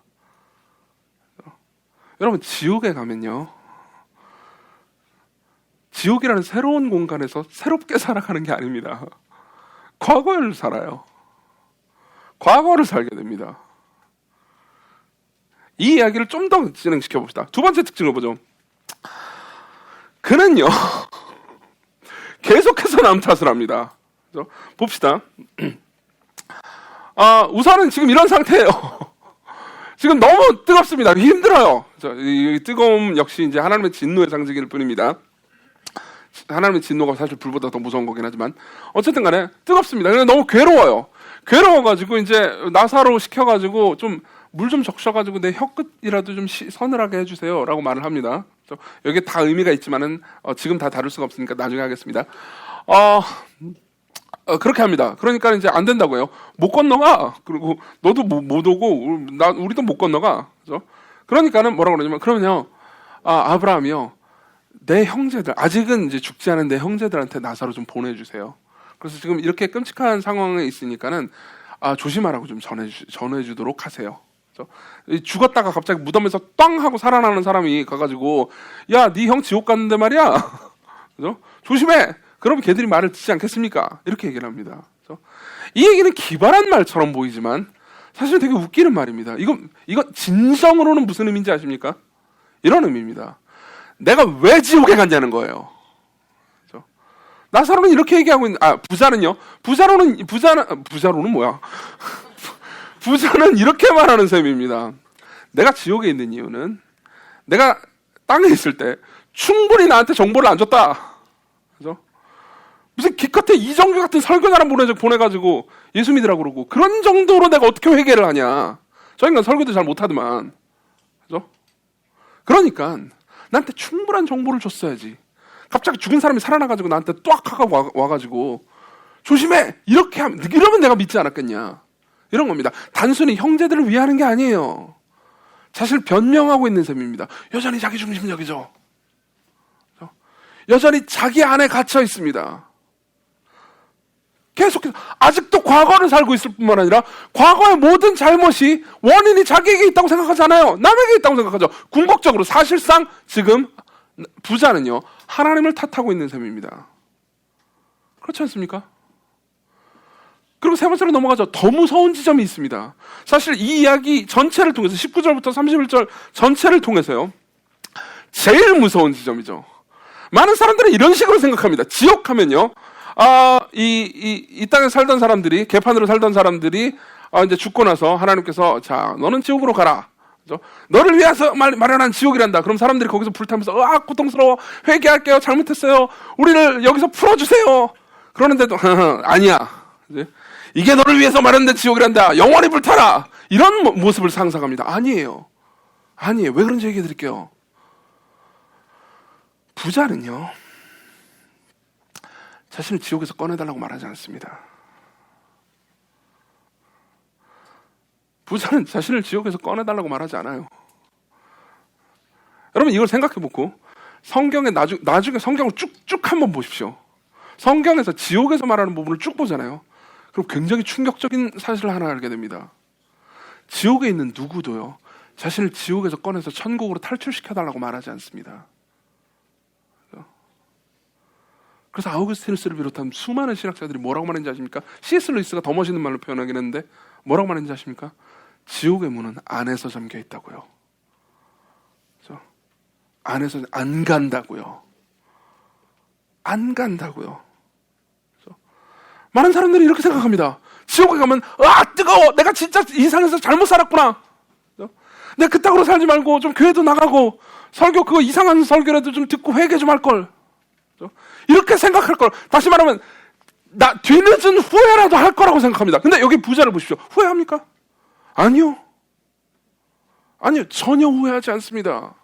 여러분, 지옥에 가면요, 지옥이라는 새로운 공간에서 새롭게 살아가는 게 아닙니다. 과거를 살아요. 과거를 살게 됩니다. 이 이야기를 좀 더 진행시켜 봅시다. 두 번째 특징을 보죠. 그는요 계속해서 남 탓을 합니다. 그렇죠? 봅시다. 우선은 지금 이런 상태예요. 지금 너무 뜨겁습니다. 힘들어요. 이 뜨거움 역시 이제 하나님의 진노의 상징일 뿐입니다. 하나님의 진노가 사실 불보다 더 무서운 거긴 하지만 어쨌든 간에 뜨겁습니다. 그래서 너무 괴로워요. 괴로워가지고 이제 나사로 시켜가지고 좀 물 좀 적셔가지고 내 혀끝이라도 좀 서늘하게 해주세요 라고 말을 합니다. 여기에 다 의미가 있지만은 지금 다 다룰 수가 없으니까 나중에 하겠습니다. 그렇게 합니다. 그러니까 이제 안 된다고요. 못 건너가. 그리고 너도 못 오고 우리도 못 건너가. 그죠? 그러니까는 뭐라고 그러냐면 그러면요. 아브라함이요. 내 형제들 아직은 이제 죽지 않은 내 형제들한테 나사로 좀 보내주세요. 그래서 지금 이렇게 끔찍한 상황에 있으니까는 조심하라고 좀 전해주도록 하세요. 그죠? 죽었다가 갑자기 무덤에서 땅 하고 살아나는 사람이 가가지고 야, 네 형 지옥 갔는데 말이야. 그죠? 조심해. 그럼 걔들이 말을 듣지 않겠습니까? 이렇게 얘기를 합니다. 그렇죠? 이 얘기는 기발한 말처럼 보이지만 사실 되게 웃기는 말입니다. 이거 진정으로는 무슨 의미인지 아십니까? 이런 의미입니다. 내가 왜 지옥에 갔냐는 거예요. 그렇죠? 나사로는 이렇게 얘기하고 부자는요. 부자로는 뭐야? 부자는 이렇게 말하는 셈입니다. 내가 지옥에 있는 이유는 내가 땅에 있을 때 충분히 나한테 정보를 안 줬다. 그죠? 무슨 기껏해 이정규 같은 설교사람 보내가지고 예수 믿으라고 그러고 그런 정도로 내가 어떻게 회개를 하냐. 저 인간 설교도 잘 못하더만. 그죠? 그러니까 나한테 충분한 정보를 줬어야지. 갑자기 죽은 사람이 살아나가지고 나한테 ጧ 하고 와가지고 조심해! 이렇게 하면, 이러면 내가 믿지 않았겠냐. 이런 겁니다. 단순히 형제들을 위하는 게 아니에요. 사실 변명하고 있는 셈입니다. 여전히 자기중심적이죠. 여전히 자기 안에 갇혀 있습니다. 계속해서 아직도 과거를 살고 있을 뿐만 아니라 과거의 모든 잘못이 원인이 자기에게 있다고 생각하잖아요. 남에게 있다고 생각하죠. 궁극적으로 사실상 지금 부자는요 하나님을 탓하고 있는 셈입니다. 그렇지 않습니까? 그리고 세 번째로 넘어가죠. 더 무서운 지점이 있습니다. 사실 이 이야기 전체를 통해서 19절부터 31절 전체를 통해서요 제일 무서운 지점이죠. 많은 사람들은 이런 식으로 생각합니다. 지옥하면요 이 땅에 살던 사람들이, 개판으로 살던 사람들이 이제 죽고 나서 하나님께서 자, 너는 지옥으로 가라. 그죠? 너를 위해서 마련한 지옥이란다. 그럼 사람들이 거기서 불타면서 고통스러워. 회개할게요. 잘못했어요. 우리를 여기서 풀어주세요. 그러는데도 아니야. 이제 이게 너를 위해서 마련된 지옥이란다. 영원히 불타라. 이런 모습을 상상합니다. 아니에요. 왜 그런지 얘기해 드릴게요. 부자는요 자신을 지옥에서 꺼내달라고 말하지 않습니다. 부자는 자신을 지옥에서 꺼내달라고 말하지 않아요. 여러분 이걸 생각해보고 성경에 나중에 성경을 쭉쭉 한번 보십시오. 성경에서 지옥에서 말하는 부분을 쭉 보잖아요. 그럼 굉장히 충격적인 사실을 하나 알게 됩니다. 지옥에 있는 누구도요 자신을 지옥에서 꺼내서 천국으로 탈출시켜달라고 말하지 않습니다. 그래서 아우구스티누스를 비롯한 수많은 신학자들이 뭐라고 말했는지 아십니까? C.S. 루이스가 더 멋있는 말로 표현하긴 했는데 뭐라고 말했는지 아십니까? 지옥의 문은 안에서 잠겨 있다고요. 안에서 안 간다고요. 안 간다고요. 많은 사람들이 이렇게 생각합니다. 지옥에 가면 뜨거워, 내가 진짜 이 세상에서 잘못 살았구나, 내가 그따구로 살지 말고 좀 교회도 나가고 설교, 그거 이상한 설교라도 좀 듣고 회개 좀 할걸, 이렇게 생각할 걸. 다시 말하면 나 뒤늦은 후회라도 할 거라고 생각합니다. 근데 여기 부자를 보십시오. 후회합니까? 아니요, 전혀 후회하지 않습니다.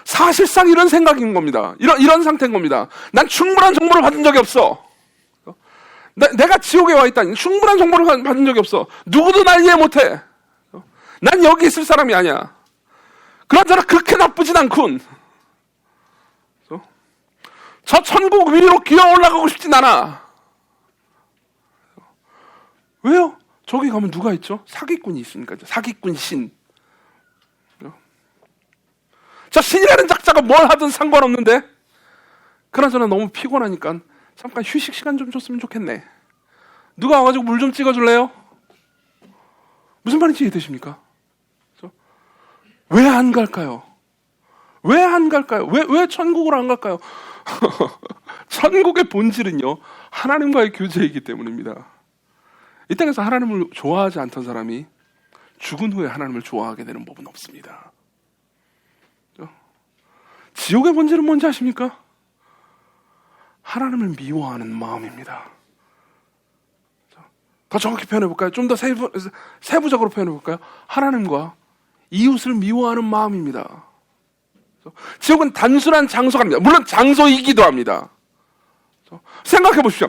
사실상 이런 생각인 겁니다. 이런 상태인 겁니다. 난 충분한 정보를 받은 적이 없어. 내가 지옥에 와 있다니 충분한 정보를 받은 적이 없어. 누구도 날 이해 못해. 난 여기 있을 사람이 아니야. 그러나 그렇게 나쁘진 않군. 저 천국 위로 기어 올라가고 싶진 않아. 왜요? 저기 가면 누가 있죠? 사기꾼이 있으니까. 사기꾼 신. 저 신이라는 작자가 뭘 하든 상관없는데, 그나저나 너무 피곤하니까 잠깐 휴식 시간 좀 줬으면 좋겠네. 누가 와가지고 물 좀 찍어줄래요? 무슨 말인지 이해되십니까? 왜 안 갈까요? 왜 안 갈까요? 왜 천국으로 안 갈까요? 천국의 본질은요, 하나님과의 교제이기 때문입니다. 이 땅에서 하나님을 좋아하지 않던 사람이 죽은 후에 하나님을 좋아하게 되는 법은 없습니다. 지옥의 본질은 뭔지 아십니까? 하나님을 미워하는 마음입니다. 더 정확히 표현해볼까요? 좀 더 세부적으로 표현해볼까요? 하나님과 이웃을 미워하는 마음입니다. 지옥은 단순한 장소가 아닙니다. 물론 장소이기도 합니다. 생각해 보십시오.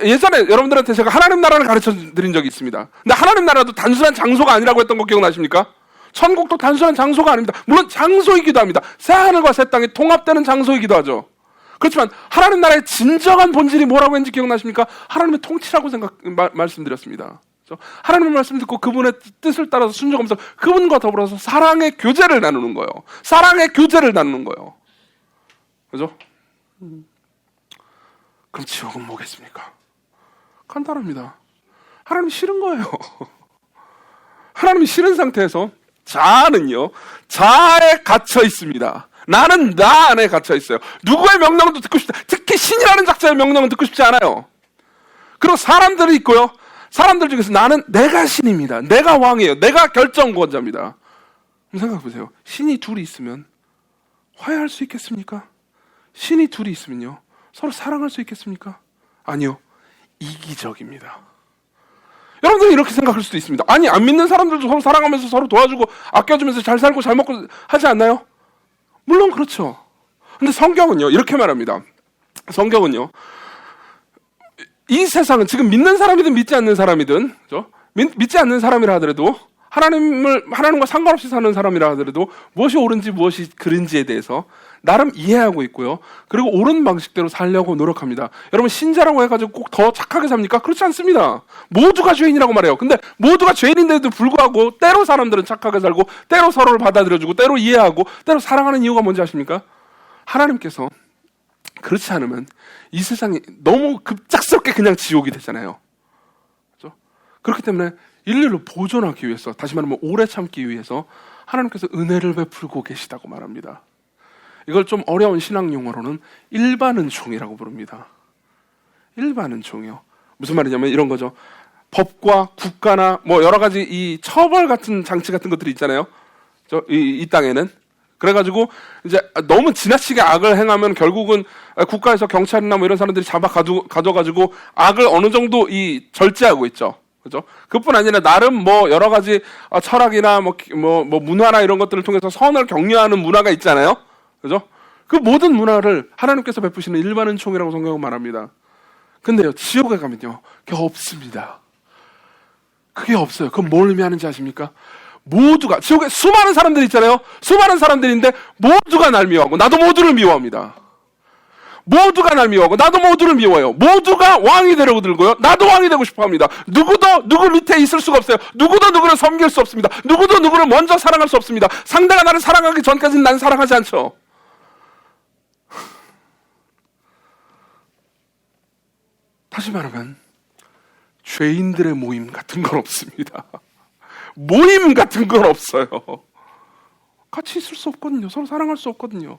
예전에 여러분들한테 제가 하나님 나라를 가르쳐 드린 적이 있습니다. 근데 하나님 나라도 단순한 장소가 아니라고 했던 거 기억나십니까? 천국도 단순한 장소가 아닙니다. 물론 장소이기도 합니다. 새하늘과 새 땅이 통합되는 장소이기도 하죠. 그렇지만 하나님 나라의 진정한 본질이 뭐라고 했는지 기억나십니까? 하나님의 통치라고 말씀드렸습니다. 하나님의 말씀 듣고 그분의 뜻을 따라서 순종하면서 그분과 더불어서 사랑의 교제를 나누는 거예요. 사랑의 교제를 나누는 거예요. 그죠? 그럼 지옥은 뭐겠습니까? 간단합니다. 하나님이 싫은 거예요. 하나님이 싫은 상태에서 자아는요, 자아에 갇혀 있습니다. 나는 나 안에 갇혀 있어요. 누구의 명령도 듣고 싶지, 특히 신이라는 작자의 명령은 듣고 싶지 않아요. 그리고 사람들이 있고요, 사람들 중에서 나는 내가 신입니다. 내가 왕이에요. 내가 결정권자입니다. 생각해 보세요. 신이 둘이 있으면 화해할 수 있겠습니까? 신이 둘이 있으면요, 서로 사랑할 수 있겠습니까? 아니요, 이기적입니다. 여러분들이 이렇게 생각할 수도 있습니다. 아니, 안 믿는 사람들도 서로 사랑하면서 서로 도와주고 아껴주면서 잘 살고 잘 먹고 하지 않나요? 물론 그렇죠. 근데 성경은요, 이렇게 말합니다. 성경은요, 이 세상은 지금 믿는 사람이든 믿지 않는 사람이든, 그렇죠? 믿지 않는 사람이라 하더라도, 하나님과 상관없이 사는 사람이라 하더라도 무엇이 옳은지 무엇이 그른지에 대해서 나름 이해하고 있고요. 그리고 옳은 방식대로 살려고 노력합니다. 여러분, 신자라고 해가지고 꼭 더 착하게 삽니까? 그렇지 않습니다. 모두가 죄인이라고 말해요. 근데 모두가 죄인인데도 불구하고 때로 사람들은 착하게 살고, 때로 서로를 받아들여주고, 때로 이해하고, 때로 사랑하는 이유가 뭔지 아십니까? 하나님께서 그렇지 않으면 이 세상이 너무 급작스럽게 그냥 지옥이 되잖아요. 그렇죠? 그렇기 때문에 인류를 보존하기 위해서, 다시 말하면 오래 참기 위해서 하나님께서 은혜를 베풀고 계시다고 말합니다. 이걸 좀 어려운 신학 용어로는 일반은총이라고 부릅니다. 일반은총이요. 무슨 말이냐면 이런 거죠. 법과 국가나 뭐 여러 가지 이 처벌 같은 장치 같은 것들이 있잖아요. 이 땅에는. 그래가지고 이제 너무 지나치게 악을 행하면 결국은 국가에서 경찰이나 뭐 이런 사람들이 가져가지고 악을 어느 정도 절제하고 있죠. 그죠? 그뿐 아니라 나름 뭐 여러 가지 철학이나 뭐 문화나 이런 것들을 통해서 선을 격려하는 문화가 있잖아요. 그죠? 그 모든 문화를 하나님께서 베푸시는 일반은총이라고 성경은 말합니다. 근데요, 지옥에 가면요, 그게 없습니다. 그게 없어요. 그건 뭘 의미하는지 아십니까? 모두가, 지옥에 수많은 사람들이 있잖아요. 수많은 사람들인데 모두가 날 미워하고 나도 모두를 미워합니다. 모두가 날 미워하고 나도 모두를 미워해요. 모두가 왕이 되려고 들고요, 나도 왕이 되고 싶어 합니다. 누구도 누구 밑에 있을 수가 없어요. 누구도 누구를 섬길 수 없습니다. 누구도 누구를 먼저 사랑할 수 없습니다. 상대가 나를 사랑하기 전까지는 난 사랑하지 않죠. 다시 말하면 죄인들의 모임 같은 건 없습니다. 모임 같은 건 없어요. 같이 있을 수 없거든요. 서로 사랑할 수 없거든요.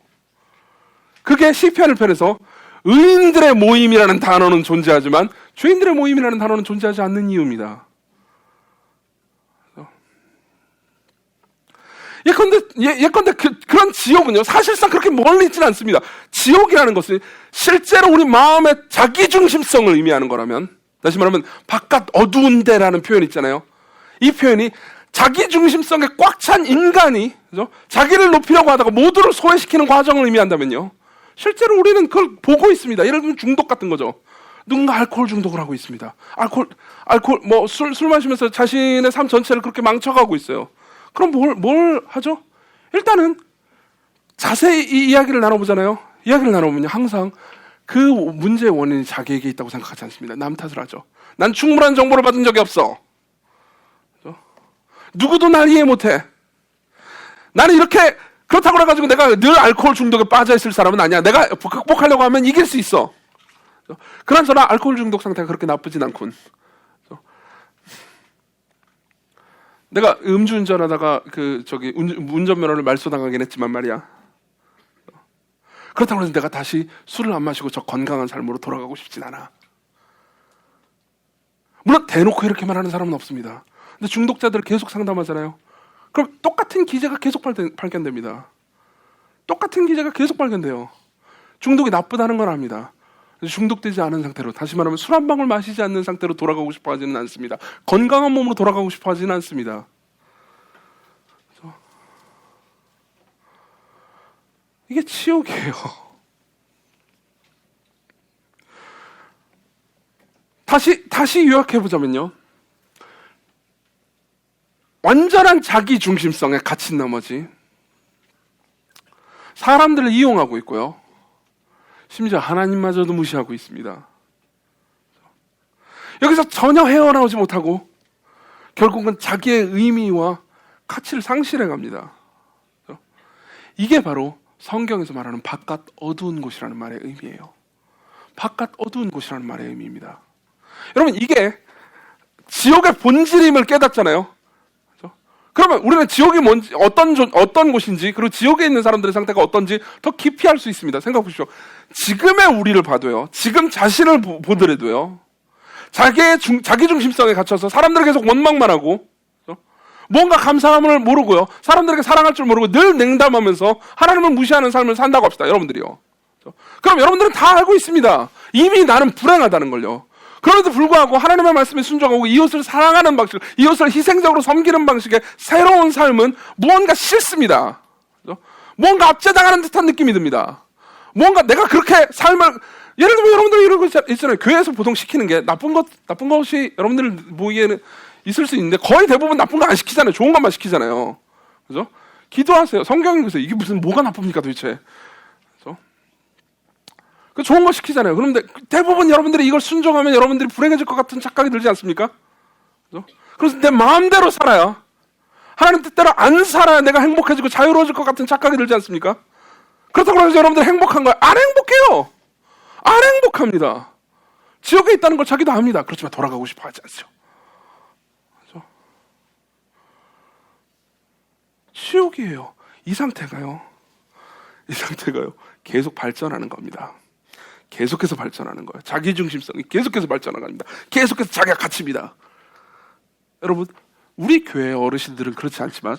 그게 시편 1편에서 의인들의 모임이라는 단어는 존재하지만 죄인들의 모임이라는 단어는 존재하지 않는 이유입니다. 예컨대 그런 지옥은요, 사실상 그렇게 멀리 있지는 않습니다. 지옥이라는 것은 실제로 우리 마음의 자기중심성을 의미하는 거라면, 다시 말하면 바깥 어두운 데라는 표현 있잖아요. 이 표현이 자기중심성에 꽉 찬 인간이, 그죠? 자기를 높이려고 하다가 모두를 소외시키는 과정을 의미한다면요, 실제로 우리는 그걸 보고 있습니다. 예를 들면 중독 같은 거죠. 누군가 알코올 중독을 하고 있습니다. 술 마시면서 자신의 삶 전체를 그렇게 망쳐가고 있어요. 그럼 뭘 하죠? 일단은 자세히 이 이야기를 나눠보잖아요. 이야기를 나눠보면 항상 그 문제의 원인이 자기에게 있다고 생각하지 않습니다. 남 탓을 하죠. 난 충분한 정보를 받은 적이 없어. 그렇죠? 누구도 날 이해 못해. 나는 이렇게 그렇다고 해가지고 내가 늘 알코올 중독에 빠져있을 사람은 아니야. 내가 극복하려고 하면 이길 수 있어. 그나저나 알코올 중독 상태가 그렇게 나쁘진 않군. 내가 음주운전하다가 운전면허를 말소당하긴 했지만 말이야. 그렇다고 해서 내가 다시 술을 안 마시고 저 건강한 삶으로 돌아가고 싶진 않아. 물론 대놓고 이렇게 말하는 사람은 없습니다. 근데 중독자들을 계속 상담하잖아요. 그럼 똑같은 기제가 계속 발견됩니다. 똑같은 기제가 계속 발견돼요. 중독이 나쁘다는 걸 압니다. 중독되지 않은 상태로, 다시 말하면 술 한 방울 마시지 않는 상태로 돌아가고 싶어 하지는 않습니다. 건강한 몸으로 돌아가고 싶어 하지는 않습니다. 이게 치욕이에요. 다시 요약해보자면요, 완전한 자기 중심성에 갇힌 나머지 사람들을 이용하고 있고요, 심지어 하나님마저도 무시하고 있습니다. 여기서 전혀 헤어나오지 못하고 결국은 자기의 의미와 가치를 상실해갑니다. 이게 바로 성경에서 말하는 바깥 어두운 곳이라는 말의 의미예요. 바깥 어두운 곳이라는 말의 의미입니다. 여러분, 이게 지옥의 본질임을 깨닫잖아요. 그러면 우리는 지옥이 뭔지, 어떤 곳인지, 그리고 지옥에 있는 사람들의 상태가 어떤지 더 깊이 알 수 있습니다. 생각해 보십시오. 지금의 우리를 봐도요, 지금 자신을 보더라도요, 자기 중심성에 갇혀서 사람들을 계속 원망만 하고, 뭔가 감사함을 모르고요, 사람들에게 사랑할 줄 모르고 늘 냉담하면서 하나님을 무시하는 삶을 산다고 합시다. 여러분들이요. 그럼 여러분들은 다 알고 있습니다. 이미 나는 불행하다는 걸요. 그럼에도 불구하고 하나님의 말씀에 순종하고 이웃을 사랑하는 방식, 이웃을 희생적으로 섬기는 방식의 새로운 삶은 무언가 싫습니다. 뭔가 압제당하는 듯한 느낌이 듭니다. 뭔가 내가 그렇게 삶을, 예를 들면 여러분들 이런 거 있잖아요. 교회에서 보통 시키는 게 나쁜 것이 여러분들 보기에는 있을 수 있는데 거의 대부분 나쁜 거 안 시키잖아요. 좋은 것만 시키잖아요. 그죠? 기도하세요. 성경이 그래서 이게 뭐가 나쁩니까 도대체? 그 좋은 거 시키잖아요. 그런데 대부분 여러분들이 이걸 순종하면 여러분들이 불행해질 것 같은 착각이 들지 않습니까? 그죠? 그래서 내 마음대로 살아야, 하나님 뜻대로 안 살아야 내가 행복해지고 자유로워질 것 같은 착각이 들지 않습니까? 그렇다고 해서 여러분들 행복한 거예요? 안 행복해요. 안 행복합니다. 지옥에 있다는 걸 자기도 압니다. 그렇지만 돌아가고 싶어 하지 않죠. 그죠? 지옥이에요. 이 상태가요, 계속 발전하는 겁니다. 계속해서 발전하는 거예요. 자기중심성이 계속해서 발전하는 겁니다. 계속해서 자기가 갇힙니다. 여러분, 우리 교회 어르신들은 그렇지 않지만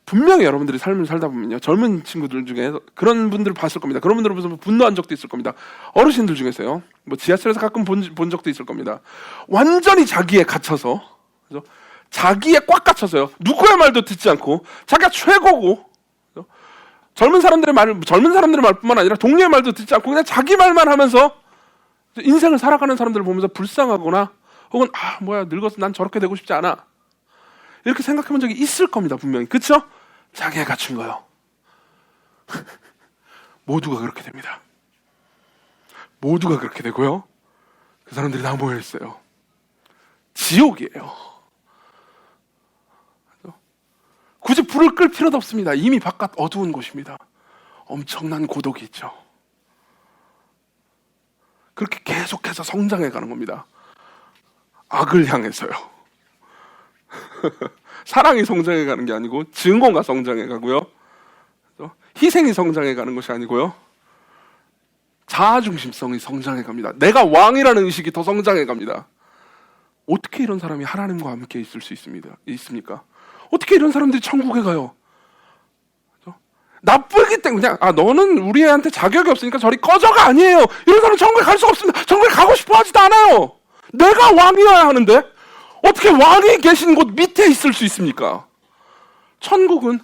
분명히 여러분들이 삶을 살다 보면요, 젊은 친구들 중에 그런 분들을 봤을 겁니다. 그런 분들을 보면서 분노한 적도 있을 겁니다. 어르신들 중에서요, 지하철에서 가끔 본 적도 있을 겁니다. 완전히 자기에 갇혀서, 그죠? 자기에 꽉 갇혀서요, 누구의 말도 듣지 않고 자기가 최고고, 젊은 사람들의 말뿐만 아니라 동료의 말도 듣지 않고 그냥 자기 말만 하면서 인생을 살아가는 사람들을 보면서 불쌍하거나, 혹은 뭐야, 늙어서 난 저렇게 되고 싶지 않아, 이렇게 생각해 본 적이 있을 겁니다. 분명히. 그쵸? 자기에 갇힌 거요. 모두가 그렇게 됩니다. 모두가 그렇게 되고요, 그 사람들이 다 모여 있어요. 지옥이에요. 굳이 불을 끌 필요도 없습니다. 이미 바깥 어두운 곳입니다. 엄청난 고독이 있죠. 그렇게 계속해서 성장해 가는 겁니다. 악을 향해서요. 사랑이 성장해 가는 게 아니고 증오가 성장해 가고요, 희생이 성장해 가는 것이 아니고요. 자아중심성이 성장해 갑니다. 내가 왕이라는 의식이 더 성장해 갑니다. 어떻게 이런 사람이 하나님과 함께 있을 수 있습니까? 어떻게 이런 사람들이 천국에 가요? 나쁘기 때문에 그냥 너는 우리 애한테 자격이 없으니까 저리 꺼져가 아니에요. 이런 사람은 천국에 갈 수가 없습니다. 천국에 가고 싶어 하지도 않아요. 내가 왕이어야 하는데 어떻게 왕이 계신 곳 밑에 있을 수 있습니까? 천국은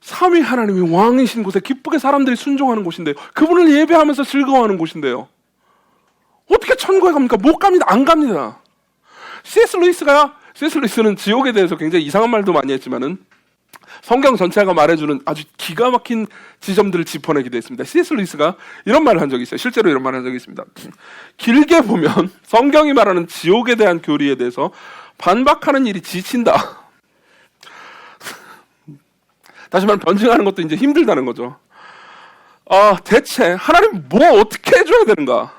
삼위 하나님이 왕이신 곳에 기쁘게 사람들이 순종하는 곳인데요. 그분을 예배하면서 즐거워하는 곳인데요. 어떻게 천국에 갑니까? 못 갑니다. 안 갑니다. C.S. 루이스는 지옥에 대해서 굉장히 이상한 말도 많이 했지만은 성경 전체가 말해주는 아주 기가 막힌 지점들을 짚어내기도 했습니다. C.S. 루이스가 이런 말을 한 적이 있어요. 실제로 이런 말을 한 적이 있습니다. 길게 보면 성경이 말하는 지옥에 대한 교리에 대해서 반박하는 일이 지친다. 다시 말하면 변증하는 것도 이제 힘들다는 거죠. 대체 하나님 뭐 어떻게 해줘야 되는가?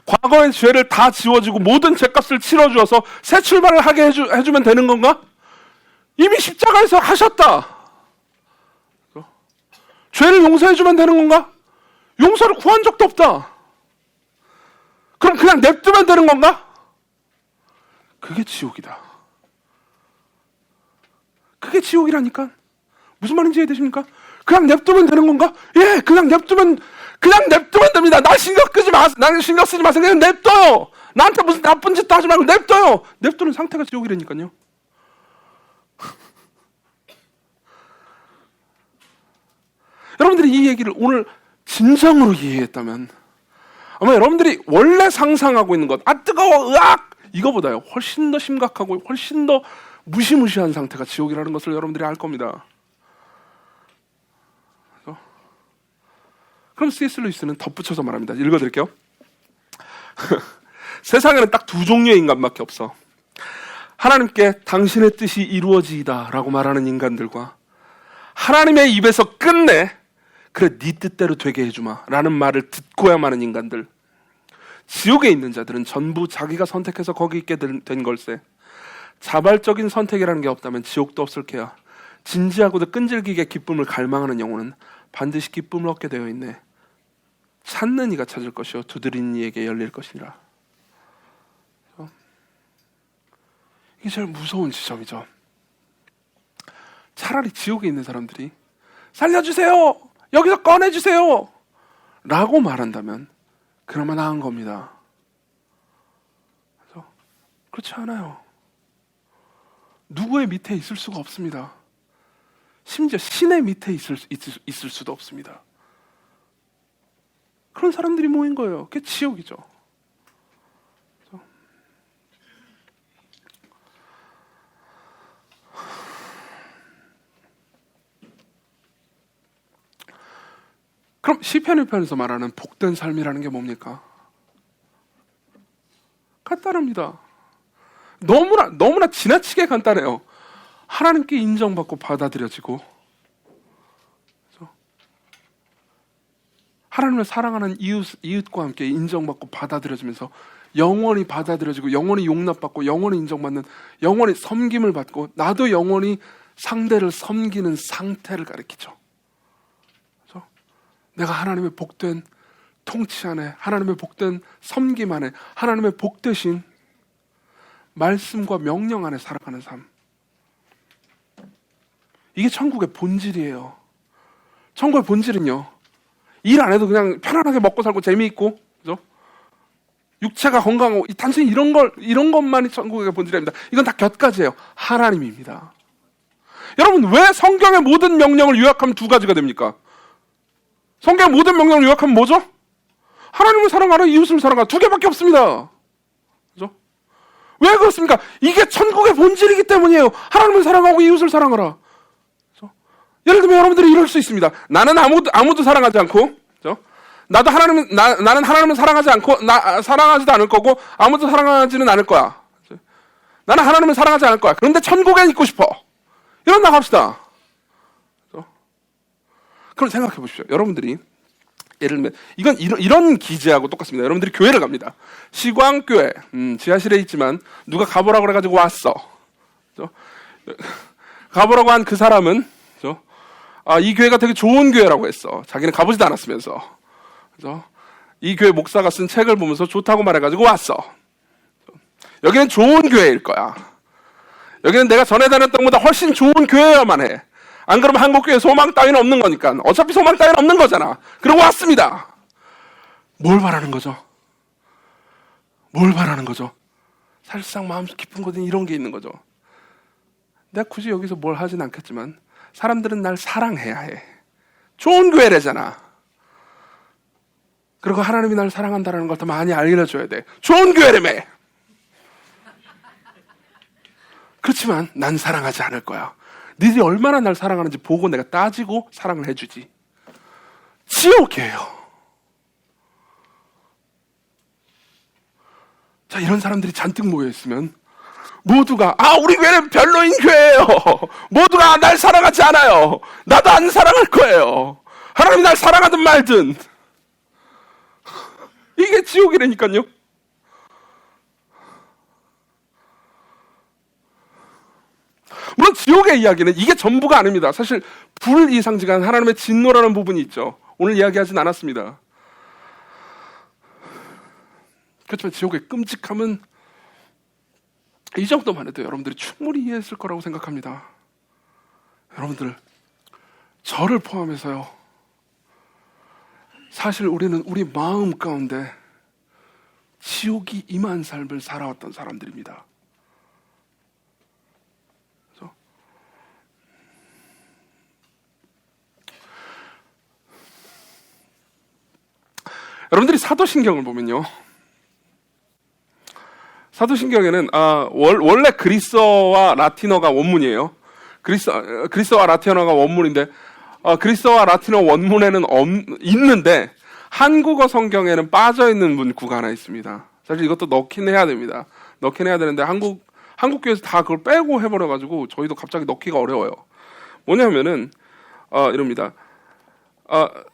과거의 죄를 다 지워주고 모든 죄값을 치러주어서 새 출발을 하게 해주면 되는 건가? 이미 십자가에서 하셨다. 죄를 용서해주면 되는 건가? 용서를 구한 적도 없다. 그럼 그냥 냅두면 되는 건가? 그게 지옥이다. 그게 지옥이라니까. 무슨 말인지 이해되십니까? 그냥 냅두면 되는 건가? 예, 그냥 냅두면 됩니다. 나 신경 쓰지 마세요. 그냥 냅둬요. 나한테 무슨 나쁜 짓도 하지 말고 냅둬요. 냅두는 상태가 지옥이라니까요. 여러분들이 이 얘기를 오늘 진정으로 이해했다면 아마 여러분들이 원래 상상하고 있는 것, 뜨거워, 으악! 이거보다요 훨씬 더 심각하고 훨씬 더 무시무시한 상태가 지옥이라는 것을 여러분들이 알 겁니다. 그럼 C.S. 루이스는 덧붙여서 말합니다. 읽어드릴게요. 세상에는 딱 두 종류의 인간밖에 없어. 하나님께 당신의 뜻이 이루어지이다 라고 말하는 인간들과 하나님의 입에서 끝내 그래 네 뜻대로 되게 해주마 라는 말을 듣고야 마는 인간들. 지옥에 있는 자들은 전부 자기가 선택해서 거기 있게 된 걸세. 자발적인 선택이라는 게 없다면 지옥도 없을 게야. 진지하고도 끈질기게 기쁨을 갈망하는 영혼은 반드시 기쁨을 얻게 되어 있네. 찾는 이가 찾을 것이요 두드리는 이에게 열릴 것이니라. 이게 제일 무서운 지점이죠. 차라리 지옥에 있는 사람들이 살려주세요! 여기서 꺼내주세요! 라고 말한다면 그나마 나은 겁니다. 그렇지 않아요. 누구의 밑에 있을 수가 없습니다. 심지어 신의 밑에 있을 수도 없습니다. 그런 사람들이 모인 거예요. 그게 지옥이죠. 그럼 시편 1편에서 말하는 복된 삶이라는 게 뭡니까? 간단합니다. 너무나 지나치게 간단해요. 하나님께 인정받고 받아들여지고 하나님을 사랑하는 이웃과 함께 인정받고 받아들여지면서 영원히 받아들여지고 영원히 용납받고 영원히 인정받는 영원히 섬김을 받고 나도 영원히 상대를 섬기는 상태를 가리키죠. 그렇죠? 내가 하나님의 복된 통치 안에 하나님의 복된 섬김 안에 하나님의 복되신 말씀과 명령 안에 살아가는 삶. 이게 천국의 본질이에요. 천국의 본질은요. 일 안 해도 그냥 편안하게 먹고 살고 재미있고, 그죠? 육체가 건강하고 단순히 이런 것만이 천국의 본질입니다. 이건 다 곁가지예요. 하나님입니다. 여러분 왜 성경의 모든 명령을 요약하면 두 가지가 됩니까? 성경의 모든 명령을 요약하면 뭐죠? 하나님을 사랑하라, 이웃을 사랑하라. 두 개밖에 없습니다. 그죠? 왜 그렇습니까? 이게 천국의 본질이기 때문이에요. 하나님을 사랑하고 이웃을 사랑하라. 예를 들면 여러분들이 이럴 수 있습니다. 나는 아무도 사랑하지 않고, 그렇죠? 나는 하나님을 사랑하지 않고, 사랑하지도 않을 거고, 아무도 사랑하지는 않을 거야. 그렇죠? 나는 하나님을 사랑하지 않을 거야. 그런데 천국에 있고 싶어. 이런다고 합시다. 그렇죠? 그럼 생각해 보십시오. 여러분들이 예를 들면 이런 기제하고 똑같습니다. 여러분들이 교회를 갑니다. 시광교회, 지하실에 있지만 누가 가보라고 그래가지고 왔어. 그렇죠? 가보라고 한 그 사람은, 그렇죠? 이 교회가 되게 좋은 교회라고 했어. 자기는 가보지도 않았으면서. 그죠? 이 교회 목사가 쓴 책을 보면서 좋다고 말해가지고 왔어. 여기는 좋은 교회일 거야. 여기는 내가 전에 다녔던 것보다 훨씬 좋은 교회여만 해. 안 그러면 한국교회 소망 따위는 없는 거니까. 어차피 소망 따위는 없는 거잖아. 그러고 왔습니다. 뭘 바라는 거죠? 뭘 바라는 거죠? 사실상 마음 깊은 곳에 이런 게 있는 거죠. 내가 굳이 여기서 뭘 하진 않겠지만 사람들은 날 사랑해야 해. 좋은 교회래잖아. 그리고 하나님이 날 사랑한다는 걸 더 많이 알려줘야 돼. 좋은 교회라며. 그렇지만 난 사랑하지 않을 거야. 니들이 얼마나 날 사랑하는지 보고 내가 따지고 사랑을 해주지. 지옥이에요. 자, 이런 사람들이 잔뜩 모여있으면 모두가 우리 교회는 별로인 교회예요. 모두가 날 사랑하지 않아요. 나도 안 사랑할 거예요. 하나님이 날 사랑하든 말든. 이게 지옥이라니까요. 물론 지옥의 이야기는 이게 전부가 아닙니다. 사실 불이상직한 하나님의 진노라는 부분이 있죠. 오늘 이야기하진 않았습니다. 그렇지만 지옥의 끔찍함은 이 정도만 해도 여러분들이 충분히 이해했을 거라고 생각합니다. 여러분들, 저를 포함해서요. 사실 우리는 우리 마음 가운데 지옥이 임한 삶을 살아왔던 사람들입니다. 그래서 여러분들이 사도신경을 보면요. 사도신경에는 원래 그리스어와 라틴어가 원문이에요. 그리스어와 라틴어가 원문인데 그리스어와 라틴어 원문에는 있는데 한국어 성경에는 빠져있는 문구가 하나 있습니다. 사실 이것도 넣긴 해야 됩니다. 넣긴 해야 되는데 한국교회에서 다 그걸 빼고 해버려가지고 저희도 갑자기 넣기가 어려워요. 뭐냐면은 이럽니다.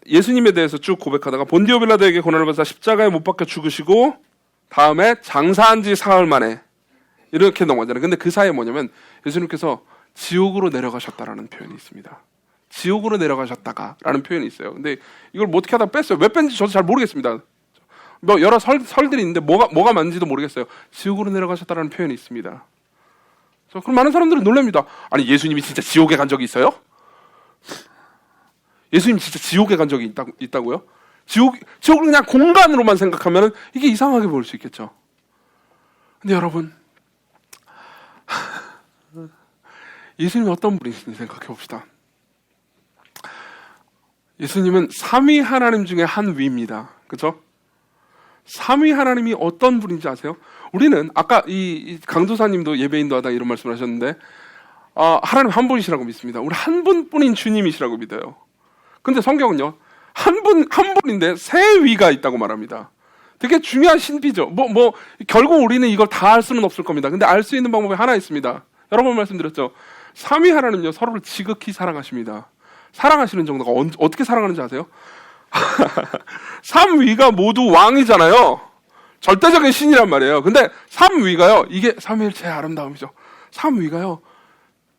예수님에 대해서 쭉 고백하다가 본디오 빌라도에게 고난을 받아 십자가에 못 박혀 죽으시고 다음에 장사한 지 사흘 만에 이렇게 넘어가잖아요. 근데 그 사이에 뭐냐면 예수님께서 지옥으로 내려가셨다라는 표현이 있습니다. 지옥으로 내려가셨다가 라는 표현이 있어요. 근데 이걸 뭐 어떻게 하다 뺐어요. 왜 뺀지 저도 잘 모르겠습니다. 뭐 여러 설들이 있는데 뭐가 맞는지도 모르겠어요. 지옥으로 내려가셨다라는 표현이 있습니다. 그럼 많은 사람들은 놀랍니다. 아니, 예수님이 진짜 지옥에 간 적이 있어요? 예수님 진짜 지옥에 간 적이 있다고요? 지옥을 그냥 공간으로만 생각하면 이게 이상하게 보일 수 있겠죠. 근데 여러분, 예수님이 어떤 분이신지 생각해 봅시다. 예수님은 삼위 하나님 중에 한 위입니다. 그렇죠? 삼위 하나님이 어떤 분인지 아세요? 우리는 아까 이 강도사님도 예배인도 하다 이런 말씀을 하셨는데 하나님 한 분이시라고 믿습니다. 우리 한 분뿐인 주님이시라고 믿어요. 근데 성경은요, 한 분인데 세 위가 있다고 말합니다. 되게 중요한 신비죠. 결국 우리는 이걸 다 알 수는 없을 겁니다. 근데 알 수 있는 방법이 하나 있습니다. 여러 번 말씀드렸죠. 삼위 하나님은요, 서로를 지극히 사랑하십니다. 사랑하시는 정도가 어떻게 사랑하는지 아세요? 삼위가 모두 왕이잖아요. 절대적인 신이란 말이에요. 근데 삼위가요, 이게 삼위일체의 아름다움이죠. 삼위가요,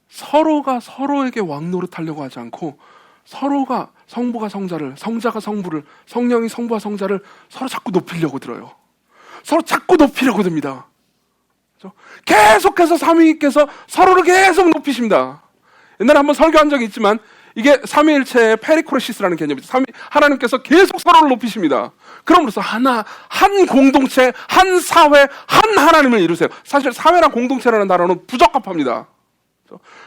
서로가 서로에게 왕 노릇하려고 하지 않고 서로가 성부가 성자를, 성자가 성부를, 성령이 성부와 성자를 서로 자꾸 높이려고 들어요. 서로 자꾸 높이려고 듭니다. 그렇죠? 계속해서 삼위께서 서로를 계속 높이십니다. 옛날에 한번 설교한 적이 있지만 이게 삼위일체의 페리코레시스라는 개념이죠. 하나님께서 계속 서로를 높이십니다. 그럼으로써 한 공동체, 한 사회, 한 하나님을 이루세요. 사실 사회랑 공동체라는 단어는 부적합합니다.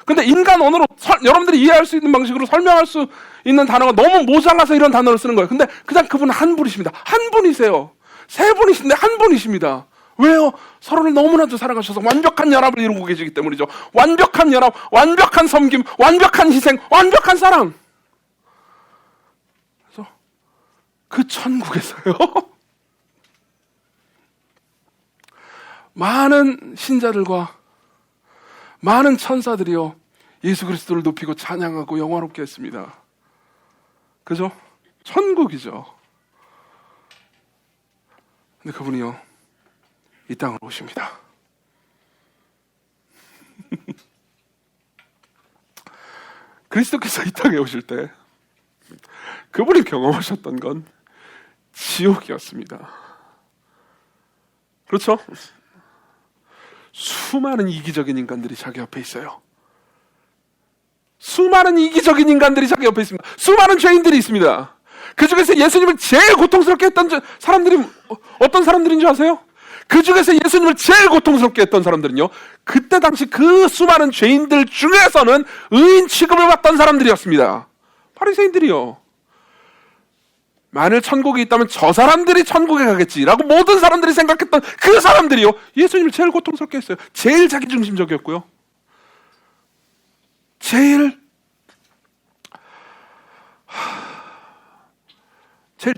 근데 인간 언어로 여러분들이 이해할 수 있는 방식으로 설명할 수 있는 단어가 너무 모자라서 이런 단어를 쓰는 거예요. 근데 그냥 그분은 한 분이십니다. 한 분이세요. 세 분이신데 한 분이십니다. 왜요? 서로를 너무나도 사랑하셔서 완벽한 연합을 이루고 계시기 때문이죠. 완벽한 연합, 완벽한 섬김, 완벽한 희생, 완벽한 사랑. 그래서 그 천국에서요, 많은 신자들과 많은 천사들이요, 예수 그리스도를 높이고 찬양하고 영화롭게 했습니다. 그죠? 천국이죠. 근데 그분이요, 이 땅으로 오십니다. 그리스도께서 이 땅에 오실 때 그분이 경험하셨던 건 지옥이었습니다. 그렇죠? 수많은 이기적인 인간들이 자기 옆에 있어요. 수많은 이기적인 인간들이 자기 옆에 있습니다. 수많은 죄인들이 있습니다. 그 중에서 예수님을 제일 고통스럽게 했던 사람들이 어떤 사람들인 줄 아세요? 그 중에서 예수님을 제일 고통스럽게 했던 사람들은요, 그때 당시 그 수많은 죄인들 중에서는 의인 취급을 받던 사람들이었습니다. 바리새인들이요. 만일 천국이 있다면 저 사람들이 천국에 가겠지라고 모든 사람들이 생각했던 그 사람들이요, 예수님을 제일 고통스럽게 했어요. 제일 자기중심적이었고요, 제일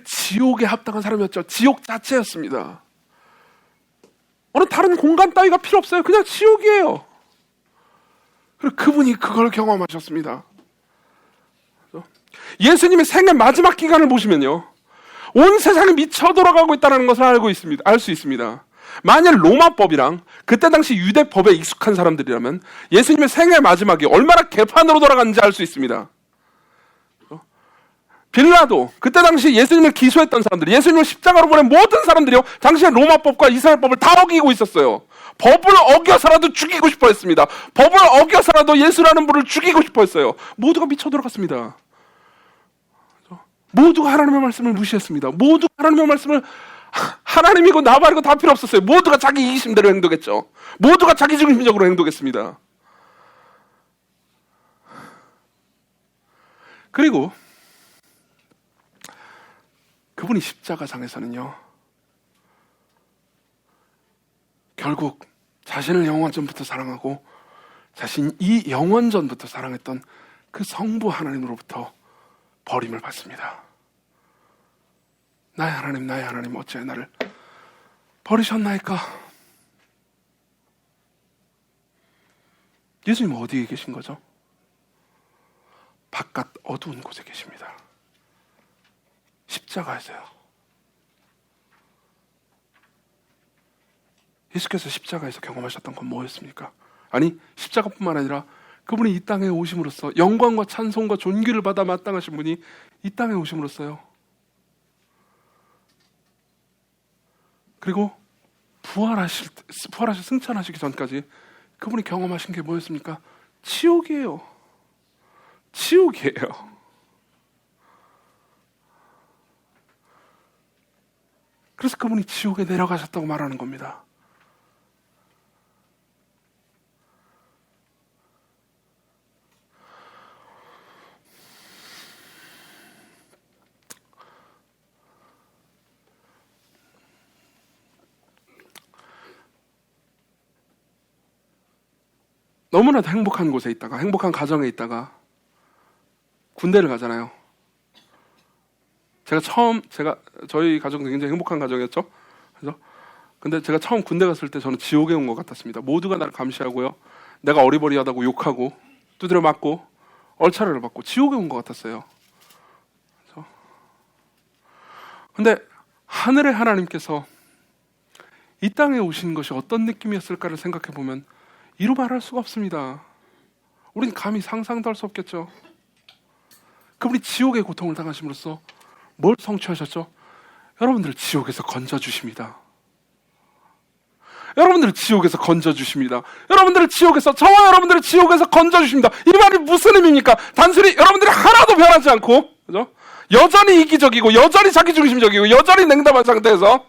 지옥에 합당한 사람이었죠. 지옥 자체였습니다. 어느 다른 공간 따위가 필요 없어요. 그냥 지옥이에요. 그리고 그분이 그걸 경험하셨습니다. 예수님의 생애 마지막 기간을 보시면요, 온 세상이 미쳐 돌아가고 있다는 것을 알 수 있습니다. 만약 로마법이랑 그때 당시 유대법에 익숙한 사람들이라면 예수님의 생애 마지막이 얼마나 개판으로 돌아갔는지 알 수 있습니다. 빌라도, 그때 당시 예수님을 기소했던 사람들, 예수님을 십자가로 보낸 모든 사람들이요, 당시의 로마법과 이스라엘법을 다 어기고 있었어요. 법을 어겨서라도 죽이고 싶어 했습니다. 법을 어겨서라도 예수라는 분을 죽이고 싶어 했어요. 모두가 미쳐 들어갔습니다. 모두가 하나님의 말씀을 무시했습니다. 모두가 하나님의 말씀을, 하나님이고 나발이고 다 필요 없었어요. 모두가 자기 이기심대로 행동했죠. 모두가 자기중심적으로 행동했습니다. 그리고 그분이 십자가상에서는요, 결국 자신을 영원전부터 사랑하고 자신이 영원전부터 사랑했던 그 성부 하나님으로부터 버림을 받습니다. 나의 하나님 어찌하여 나를 버리셨나이까? 예수님 어디에 계신 거죠? 바깥 어두운 곳에 계십니다. 십자가에서요. 예수께서 십자가에서 경험하셨던 건 뭐였습니까? 아니, 십자가뿐만 아니라 그분이 이 땅에 오심으로써 영광과 찬송과 존귀를 받아 마땅하신 분이 이 땅에 오심으로써요, 그리고 부활하실 승천하시기 전까지 그분이 경험하신 게 뭐였습니까? 지옥이에요. 지옥이에요. 그래서 그분이 지옥에 내려가셨다고 말하는 겁니다. 너무나도 행복한 곳에 있다가, 행복한 가정에 있다가 군대를 가잖아요. 저희 가정도 굉장히 행복한 가정이었죠. 근데 제가 처음 군대 갔을 때 저는 지옥에 온 것 같았습니다. 모두가 나를 감시하고요, 내가 어리버리하다고 욕하고 두드려 맞고 얼차려를 받고 지옥에 온 것 같았어요. 근데 하늘의 하나님께서 이 땅에 오신 것이 어떤 느낌이었을까를 생각해 보면 이루 말할 수가 없습니다. 우린 감히 상상도 할 수 없겠죠. 그분이 지옥의 고통을 당하심으로써 뭘 성취하셨죠? 여러분들을 지옥에서 건져주십니다. 여러분들을 지옥에서 건져주십니다. 여러분들을 지옥에서, 저와 여러분들을 지옥에서 건져주십니다. 이 말이 무슨 의미입니까? 단순히 여러분들이 하나도 변하지 않고, 그죠? 여전히 이기적이고 여전히 자기중심적이고 여전히 냉담한 상태에서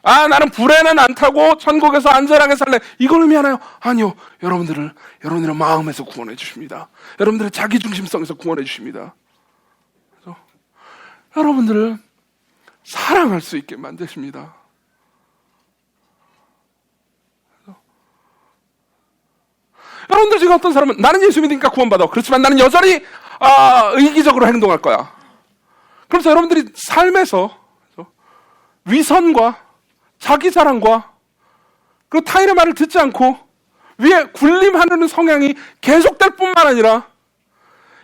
나는 불에는 안 타고 천국에서 안전하게 살래, 이걸 의미하나요? 아니요. 여러분들의 마음에서 구원해 주십니다. 여러분들의 자기중심성에서 구원해 주십니다. 그래서 여러분들을 사랑할 수 있게 만드십니다. 여러분들 중에 어떤 사람은 나는 예수 믿으니까 구원받아, 그렇지만 나는 여전히 의기적으로 행동할 거야. 그래서 여러분들이 삶에서 위선과 자기 자랑과 그리고 타인의 말을 듣지 않고 위에 군림하는 성향이 계속될 뿐만 아니라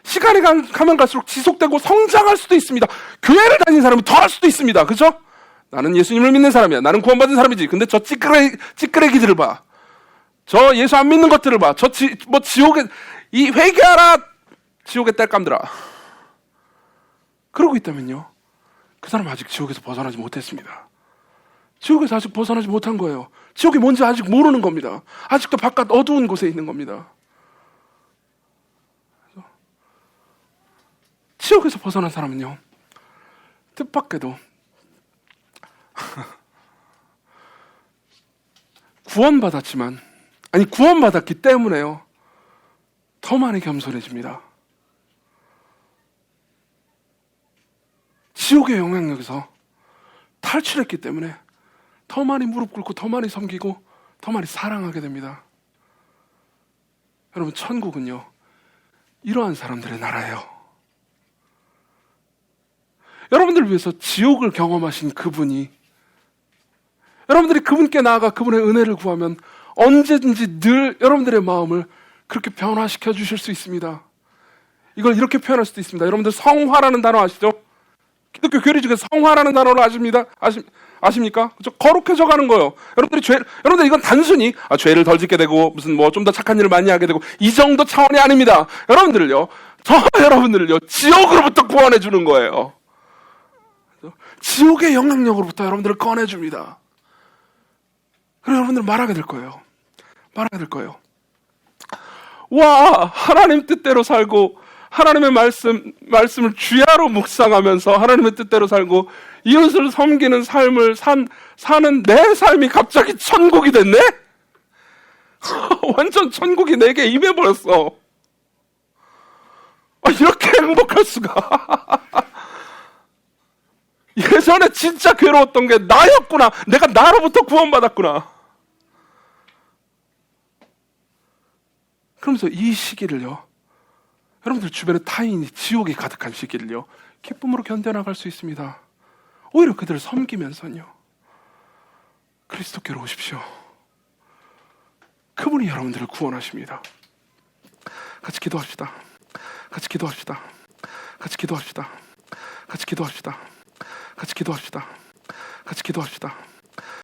시간이 가면 갈수록 지속되고 성장할 수도 있습니다. 교회를 다니는 사람이 더 할 수도 있습니다. 그렇죠? 나는 예수님을 믿는 사람이야, 나는 구원받은 사람이지. 근데 저 찌끄레기들을 봐, 저 예수 안 믿는 것들을 봐, 지옥에, 이 회개하라 지옥에 땔감들아. 그러고 있다면요, 그 사람 아직 지옥에서 벗어나지 못했습니다. 지옥에서 아직 벗어나지 못한 거예요. 지옥이 뭔지 아직 모르는 겁니다. 아직도 바깥 어두운 곳에 있는 겁니다. 지옥에서 벗어난 사람은요, 뜻밖에도 구원받았기 때문에요, 더 많이 겸손해집니다. 지옥의 영향력에서 탈출했기 때문에 더 많이 무릎 꿇고 더 많이 섬기고 더 많이 사랑하게 됩니다. 여러분, 천국은요, 이러한 사람들의 나라예요. 여러분들을 위해서 지옥을 경험하신 그분이, 여러분들이 그분께 나아가 그분의 은혜를 구하면 언제든지 늘 여러분들의 마음을 그렇게 변화시켜 주실 수 있습니다. 이걸 이렇게 표현할 수도 있습니다. 여러분들 성화라는 단어 아시죠? 기독교 교리 중에 성화라는 단어를 아십니까? 그렇죠? 거룩해져 가는 거예요. 여러분들 이건 단순히 죄를 덜 짓게 되고 무슨 뭐 좀 더 착한 일을 많이 하게 되고 이 정도 차원이 아닙니다. 여러분들을요, 여러분들을요, 지옥으로부터 구원해 주는 거예요. 지옥의 영향력으로부터 여러분들을 꺼내줍니다. 그래서 여러분들 말하게 될 거예요. 와, 하나님 뜻대로 살고 하나님의 말씀을 주야로 묵상하면서 하나님의 뜻대로 살고 이웃을 섬기는 삶을 사는 내 삶이 갑자기 천국이 됐네? 완전 천국이 내게 임해버렸어. 이렇게 행복할 수가. 예전에 진짜 괴로웠던 게 나였구나. 내가 나로부터 구원받았구나. 그러면서 이 시기를요, 여러분들 주변에 타인이 지옥이 가득한 시기를요, 기쁨으로 견뎌나갈 수 있습니다. 오히려 그들을 섬기면서요, 그리스도께로 오십시오. 그분이 여러분들을 구원하십니다. 같이 기도합시다. 같이 기도합시다. 같이 기도합시다. 같이 기도합시다. 같이 기도합시다. 같이 기도합시다.